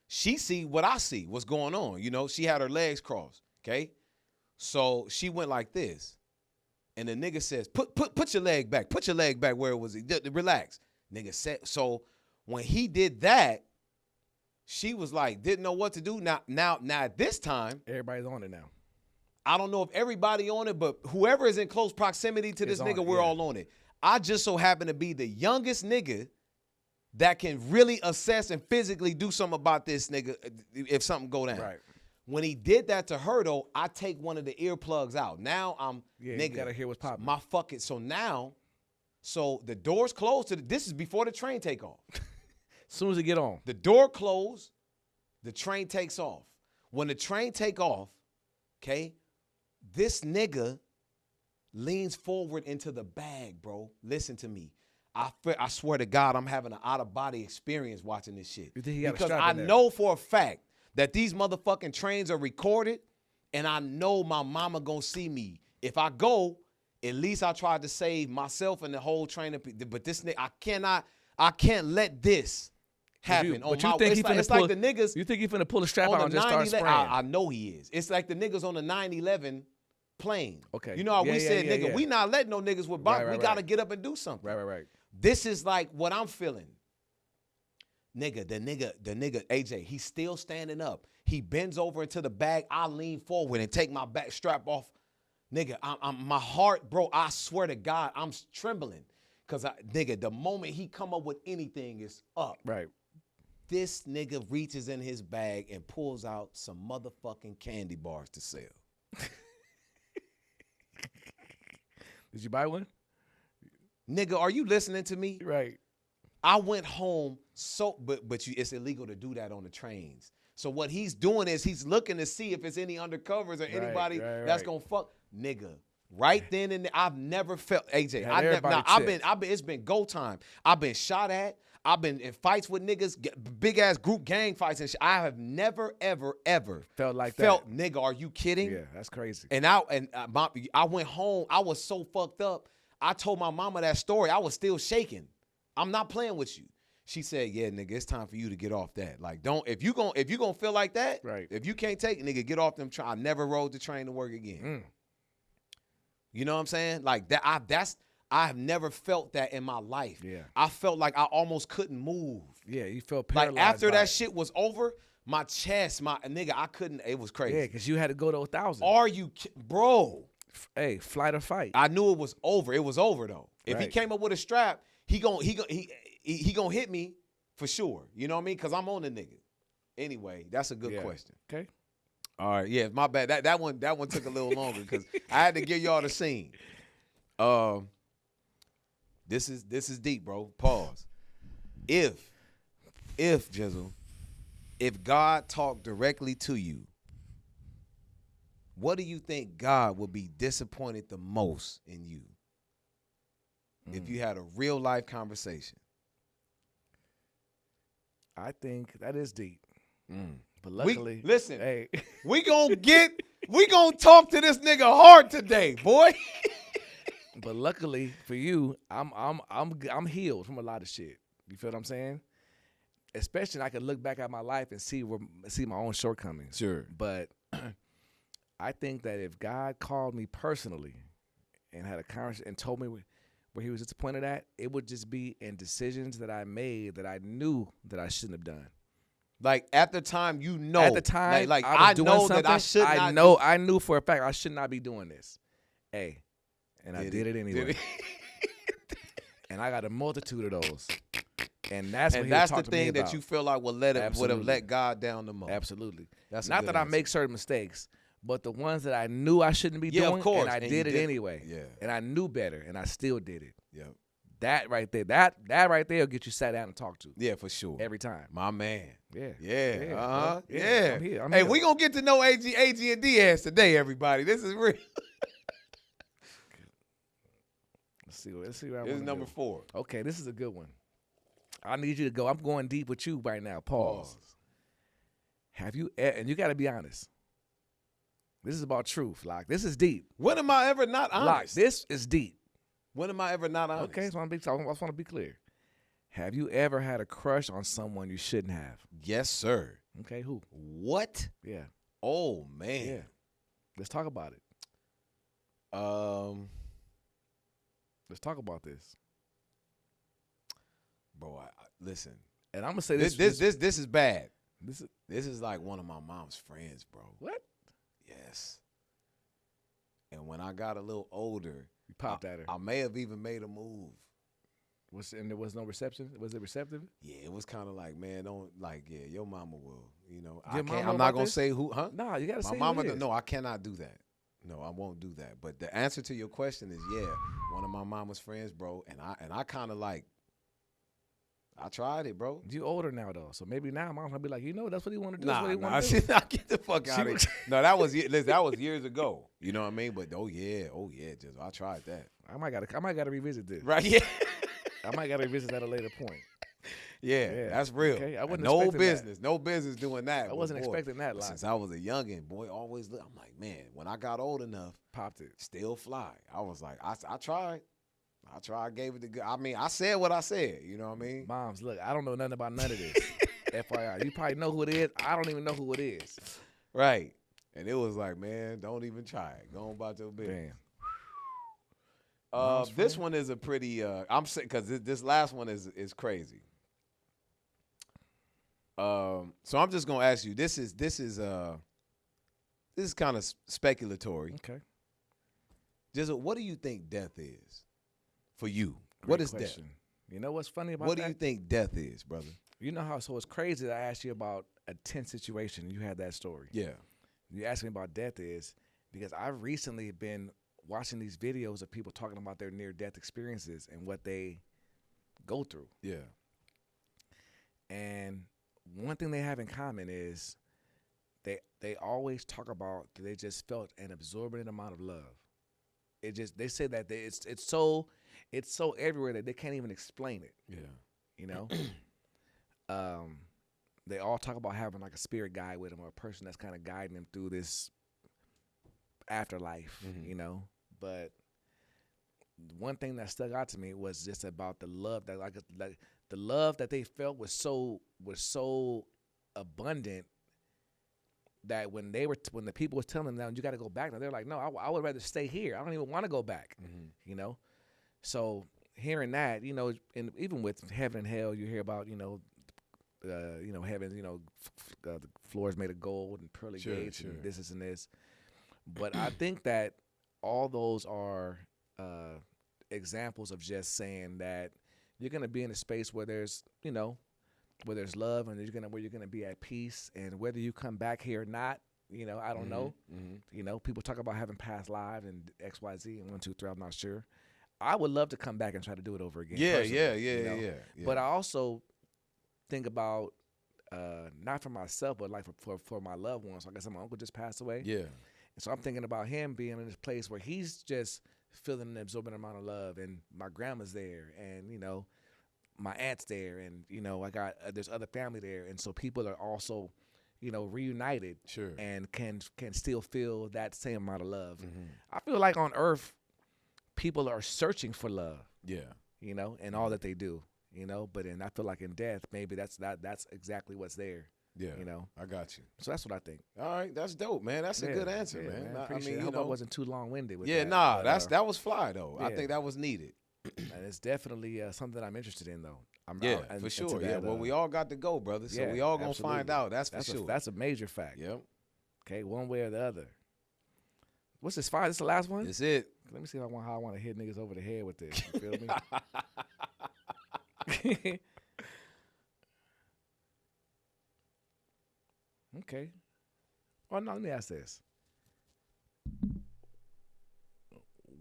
She see what I see, what's going on. You know, she had her legs crossed, okay? So she went like this. And the nigga says, put your leg back. Put your leg back where it was. Relax. Nigga said, so when he did that, she was like, didn't know what to do. Now at this time, Everybody's on it now. I don't know if everybody on it, but whoever is in close proximity to this Is on nigga, it, we're yeah. all on it. I just so happen to be the youngest nigga that can really assess and physically do something about this nigga if something go down. Right. When he did that to her, though, I take one of the earplugs out. Now I'm, Yeah, nigga, you gotta hear what's popping. my fucking, so the door's closed. This is before the train take off. As soon as you get on. The door closed, the train takes off. When the train take off, okay, this nigga leans forward into the bag, bro. Listen to me. I swear to God, I'm having an out-of-body experience watching this shit. You think he got a because strap I in there? know for a fact that these motherfucking trains are recorded, and I know my mama gonna see me. If I go, at least I tried to save myself and the whole train. But this nigga, I can't let this happen. But you think he finna it's pull, like the niggas You think he finna pull the strap on out the and just start 9/11 spraying? I know he is. It's like the niggas on the 9/11 plane. Okay. You know how Yeah, we yeah, said, yeah, nigga, yeah. we not letting no niggas with bombs. Right, We right, gotta right. get up and do something. Right. This is like what I'm feeling. Nigga, the nigga, AJ, he's still standing up. He bends over into the bag. I lean forward and take my back strap off. Nigga, I'm my heart, bro, I swear to God, I'm trembling. Cause nigga, the moment he come up with anything is up. Right. This nigga reaches in his bag and pulls out some motherfucking candy bars to sell. Did you buy one? Nigga, are you listening to me? Right. I went home but it's illegal to do that on the trains. So what he's doing is he's looking to see if it's any undercovers or anybody that's right. gonna fuck. Nigga, right then and there, I've never felt AJ. Yeah, everybody I've been it's been go time. I've been shot at. I've been in fights with niggas, big ass group gang fights and shit. I have never ever Felt like felt that. nigga, are you kidding? Yeah, that's crazy. And I went home. I was so fucked up. I told my mama that story. I was still shaking. I'm not playing with you. She said, "Yeah, nigga, it's time for you to get off that. Like, don't if you gonna feel like that, Right. If you can't take it, nigga, get off them. I never rode the train to work again. You know what I'm saying? Like that. I have never felt that in my life. Yeah. I felt like I almost couldn't move. Yeah, you felt paralyzed. Like after by that it. shit was over, my chest, my nigga, I couldn't. It was crazy. Yeah, because you had to go to 1,000. Are you, bro? Hey, flight or fight. I knew it was over. It was over though. If he Right. came up with a strap, he gonna hit me for sure. You know what I mean? Cause I'm on the nigga. Anyway, that's a good Yeah. question. Okay. All right, yeah, my bad. That one took a little longer because I had to give y'all the scene. This is deep, bro. Pause. If Jizzle, if God talked directly to you, what do you think God would be disappointed the most in you? If you had a real life conversation. I think that is deep. But We luckily, listen. hey, We gonna talk to this nigga hard today, boy. but luckily for you, I'm healed from a lot of shit. You feel what I'm saying? Especially I can look back at my life and see my own shortcomings. Sure. But I think that if God called me personally and had a conversation and told me where he was disappointed at, it would just be in decisions that I made that I knew that I shouldn't have done. Like at the time, you know. At the time, like I was doing know something. that I should not. I knew for a fact I should not be doing this. Hey, and I did it anyway. And I got a multitude of those. And that's what he that's was the talking to me thing that about. you feel like would have let God down the most. Absolutely. That's a not good that I answer. make certain mistakes, but the ones that I knew I shouldn't be Yeah, of doing, course. and I And did you it did. anyway. Yeah. And I knew better, and I still did it. Yep. That right there, that right there will get you sat down and talked to Yeah, for sure. every time. My man. Yeah. Yeah. Yeah, Uh-huh. bro. Yeah. I'm here. Hey, we gonna get to know AG and Diaz today, everybody. This is real. Let's see what I This is wanna number do. 4. Okay, this is a good one. I need you to go. I'm going deep with you right now. Pause. Have you, and you got to be honest. This is about truth. Like, this is deep. When am I ever not honest? Like, this is deep. When am I ever not honest? Okay, so I just want to be clear. Have you ever had a crush on someone you shouldn't have? Yes, sir. Okay, who? What? Yeah. Oh man. Yeah. Let's talk about it. Let's talk about this. Bro, listen. And I'm gonna say This is bad. This is This is like one of my mom's friends, bro. what? Yes. And when I got a little older, You popped at her. I may have even made a move. And there was no reception. Was it receptive? Yeah, it was kind of like, man, don't like, yeah, your mama will, you know. Your I mama can't. know I'm not about gonna this? say who, huh? Nah, you gotta My say mama, who it is. no, I cannot do that. No, I won't do that. But the answer to your question is, yeah, one of my mama's friends, bro, and I kind of like, I tried it, bro. You older now though, so maybe now mom's gonna be like, you know, that's what he want to do. That's Nah, what he nah, want to do. get the fuck out of here. No, that was years ago. You know what I mean? But oh yeah, just I tried that. I might gotta revisit this. Right? Yeah. I might gotta revisit at a later point. Yeah, that's real. Okay, I wasn't no expecting business, no business doing that. I but wasn't boy, expecting that. Like, Since I was a youngin', boy, always look. I'm like, man, when I got old enough, popped it. still fly. I was like, I tried. I gave it the good. I mean, I said what I said. You know what I mean? Moms, look, I don't know nothing about none of this. FYI, you probably know who it is. I don't even know who it is. Right. And it was like, man, don't even try it. Go on about your business. Damn. This one is a pretty. I'm saying because this last one is crazy. So I'm just gonna ask you. This is kind of speculatory. Okay. Just what do you think death is for you? Great What is question. death? You know what's funny about What that? do you think death is, brother? You know how so it's crazy that I asked you about a tense situation. You had that story. Yeah. You asked me about death is because I've recently been watching these videos of people talking about their near-death experiences and what they go through. Yeah. And one thing they have in common is they always talk about that they just felt an absorbent amount of love. They say that it's so everywhere that they can't even explain it. Yeah. You know, they all talk about having like a spirit guide with them or a person that's kind of guiding them through this afterlife. Mhm. You know, but one thing that stuck out to me was just about the love that like the love that they felt was so abundant that when the people was telling them now you got to go back now they're like no I would rather stay here. I don't even want to go back. Mhm. You know, so hearing that, you know, and even with heaven and hell, you hear about heaven, the floor is made of gold and pearly Sure, gates sure. and this and this. But I think that all those are examples of just saying that you're gonna be in a space where there's, where there's love, and where you're gonna be at peace, and whether you come back here or not, I don't know. People talk about having past lives and X, Y, Z and 1, 2, 3. I'm not sure. I would love to come back and try to do it over again. Yeah. But I also think about not for myself, but like for my loved ones. Like I said, my uncle just passed away. Yeah. And so I'm thinking about him being in this place where he's just feeling an absorbent amount of love, and my grandma's there, and my aunt's there, and I got there's other family there, and so people are also reunited, Sure, and can still feel that same amount of love. I feel like on Earth, people are searching for love. Yeah, and all that they do. But I feel like in death, maybe that's exactly what's there. Yeah, I got you. So that's what I think. All right, that's dope, man. That's a good answer, man. I mean, I hope I wasn't too long-winded with that. Yeah, nah, that was fly though. I think that was needed. And it's definitely something that I'm interested in, though. For sure. Well, we all got to go, brother. So we all gonna find out. That's for sure. That's a major fact. Yep. Okay, one way or the other. What's this? 5? This the last one? That's it. Let me see how I want to hit niggas over the head with this. You feel me? Okay. Oh no, let me ask this.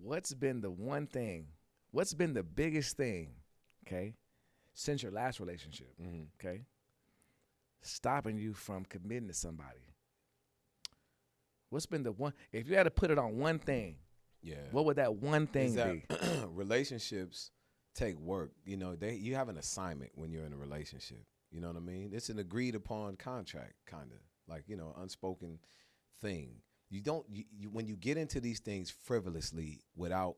What's been the one thing? What's been the biggest thing? Okay, since your last relationship. Okay, stopping you from committing to somebody. What's been the one? If you had to put it on one thing, what would that one thing be? Relationships take work. You have an assignment when you're in a relationship. You know what I mean? It's an agreed upon contract, kind of like, unspoken thing. You don't, when you get into these things frivolously without,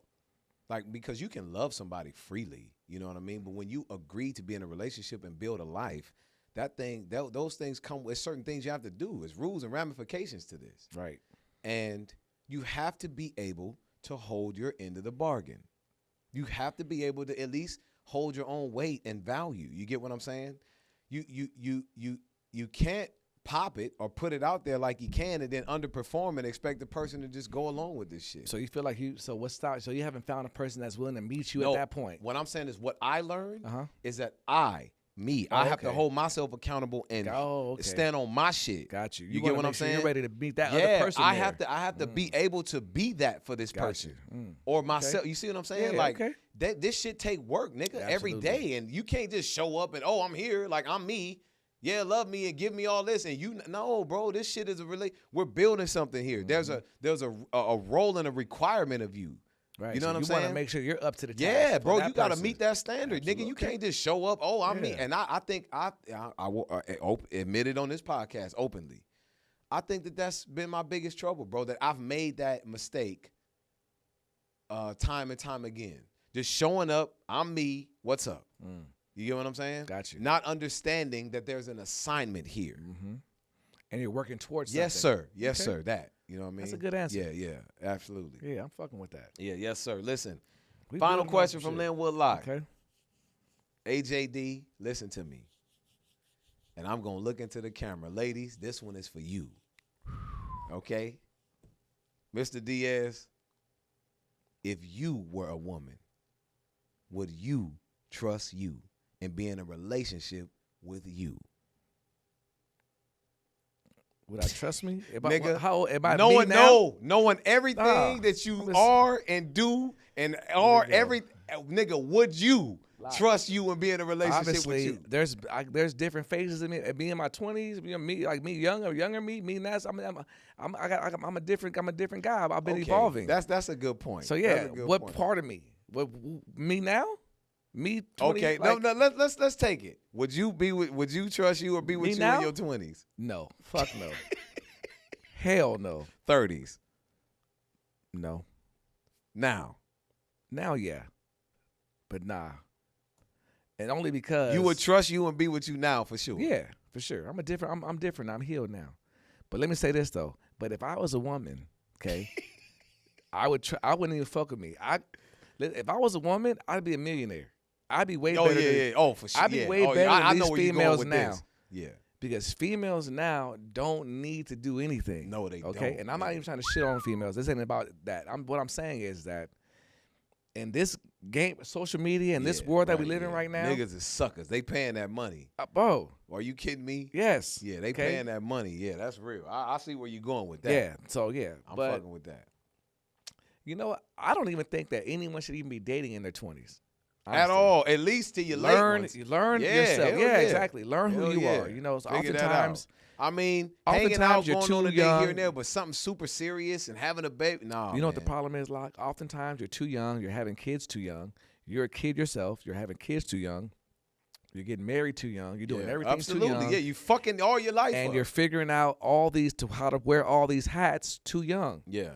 because you can love somebody freely, you know what I mean? But when you agree to be in a relationship and build a life, those things come with certain things you have to do. There's rules and ramifications to this. Right. And you have to be able to hold your end of the bargain. You have to be able to at least hold your own weight and value. You get what I'm saying? You can't pop it or put it out there like you can and then underperform and expect the person to just go along with this shit. So you feel like so you haven't found a person that's willing to meet you at that point. What I'm saying is what I learned is that I have to hold myself accountable and stand on my shit. Got you. You get what I'm saying? You're ready to meet that other person. I have to be able to be that for this person or myself. Okay. You see what I'm saying? This shit take work, nigga, every day, and you can't just show up and I'm here, like I'm me. Yeah, love me and give me all this, and no, bro. This shit is we're building something here. There's a role and a requirement of you. Right. You know what I'm saying? saying? You want to make sure you're up to the task. Yeah, bro. You got to meet that standard, nigga. You can't just show up. I'm me. And I think I will admit it on this podcast openly. I think that's been my biggest trouble, bro. That I've made that mistake time and time again. Just showing up. I'm me. What's up? You get what I'm saying? Got you. Not understanding that there's an assignment here. And you're working towards something. Yes, sir. Yes, sir. That. You know what I mean? That's a good answer. Yeah, absolutely. Yeah, I'm fucking with that. Yeah, yes, sir. Listen, final question from Linwood Lock. Okay. AJD, listen to me. And I'm going to look into the camera. Ladies, this one is for you. Okay? Mr. Diaz, if you were a woman, would you trust you and be in a relationship with you? Would I trust me? Nigga, how am I knowing everything that you are and do and are everything. Nigga, would you trust you and be in a relationship with you? There's different phases of me. Me in my 20s, me younger me now. I'm a different guy. I've been evolving. That's a good point. So what part of me? Me now? Me 20, okay, let's take it. Would you trust you or be with you now? in your 20s? No. Fuck no. Hell no. 30s? No. Now, yeah. But nah. And only because you would trust you and be with you now for sure. Yeah, for sure. I'm different. I'm healed now. But let me say this though. But if I was a woman, okay, I wouldn't even fuck with me. If I was a woman, I'd be a millionaire. I'd be way better. Oh, for sure. I'd be way better than these females now. Yeah. Because females now don't need to do anything. No, they okay? don't, And I'm not even trying to shit on females. This ain't about that. What I'm saying is that in this game, social media, in this world that we live in right now, niggas is suckers. They paying that money. Bro. Are you kidding me? Yes. Yeah, they paying that money. Yeah, that's real. I see where you're going with that. Yeah. So yeah, I'm fucking with that. You know what? I don't even think that anyone should even be dating in their 20s. At all, at least to your learn late ones. Learn yourself. Yeah, exactly. Learn who you are. You know, so Figure oftentimes, I mean, hanging out, you're going too on a day young. here and there, but something super serious and having a baby. No, you know what the problem is, Locke? Oftentimes you're too young. You're having kids too young. You're a kid yourself. You're having kids too young. You're getting married too young. You're doing everything too young. Yeah, you fucking all your life and up. you're figuring out how to wear all these hats too young. Yeah.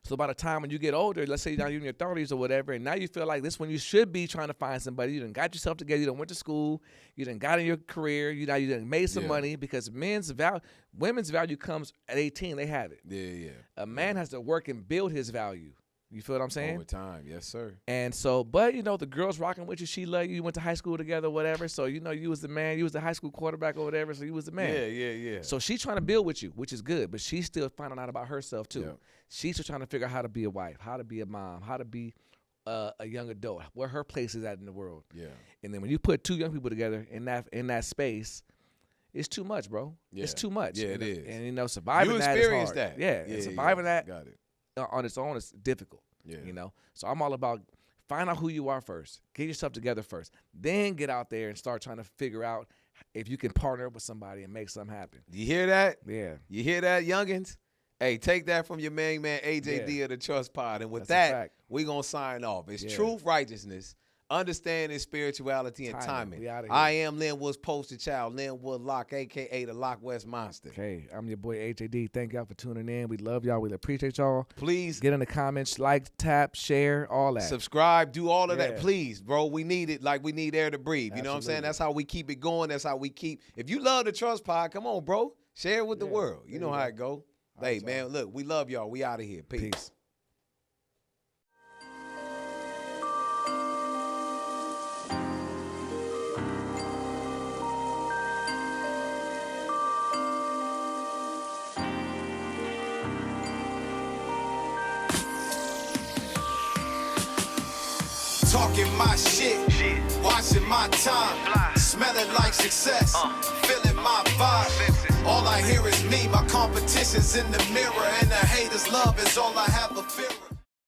So by the time when you get older, let's say now you're in your 30s or whatever, and now you feel like this when you should be trying to find somebody. You done got yourself together. You done went to school. You done got in your career. You done made some money, because women's value comes at 18. They have it. Yeah. A man has to work and build his value. You feel what I'm saying? Over time, yes, sir. And so, but you know, the girl's rocking with you. She love you. You went to high school together, whatever. So you know, you was the man. You was the high school quarterback or whatever. So you was the man. Yeah. So she's trying to build with you, which is good. But she's still finding out about herself too. Yeah. She's still trying to figure out how to be a wife, how to be a mom, how to be a young adult, where her place is at in the world. Yeah. And then when you put two young people together in that space, it's too much, bro. Yeah. It's too much. Yeah, it is. And you know, surviving you that is hard. that. Yeah. And surviving that Got it. on its own is difficult. Yeah. You know, so I'm all about find out who you are first, get yourself together first, then get out there and start trying to figure out if you can partner up with somebody and make something happen. You hear that? Yeah. You hear that, youngins? Hey, take that from your main man AJD of the Trust Pod, and with That's a that, fact. we gonna sign off. It's Yeah. truth, righteousness, understanding spirituality and timing. We outta here. I am Linwood's poster child, Linwood Locke, aka the Lock West Monster. Okay, I'm your boy AJD. Thank y'all for tuning in. We love y'all. We appreciate y'all. Please Get in the comments, like, tap, share, all that. subscribe, do all of that. Yeah. Please, bro. We need it like we need air to breathe. You know what I'm saying? Absolutely. That's how we keep it going. That's how we keep. If you love the Trust Pod, come on, bro. Share it with the world. You know how it go. Hey, man, look, we love y'all. We out of here. Peace. Talking my shit, watching my time, smelling like success, feeling my vibe. All I hear is me, my competition's in the mirror, and the haters' love is all I have a fear of.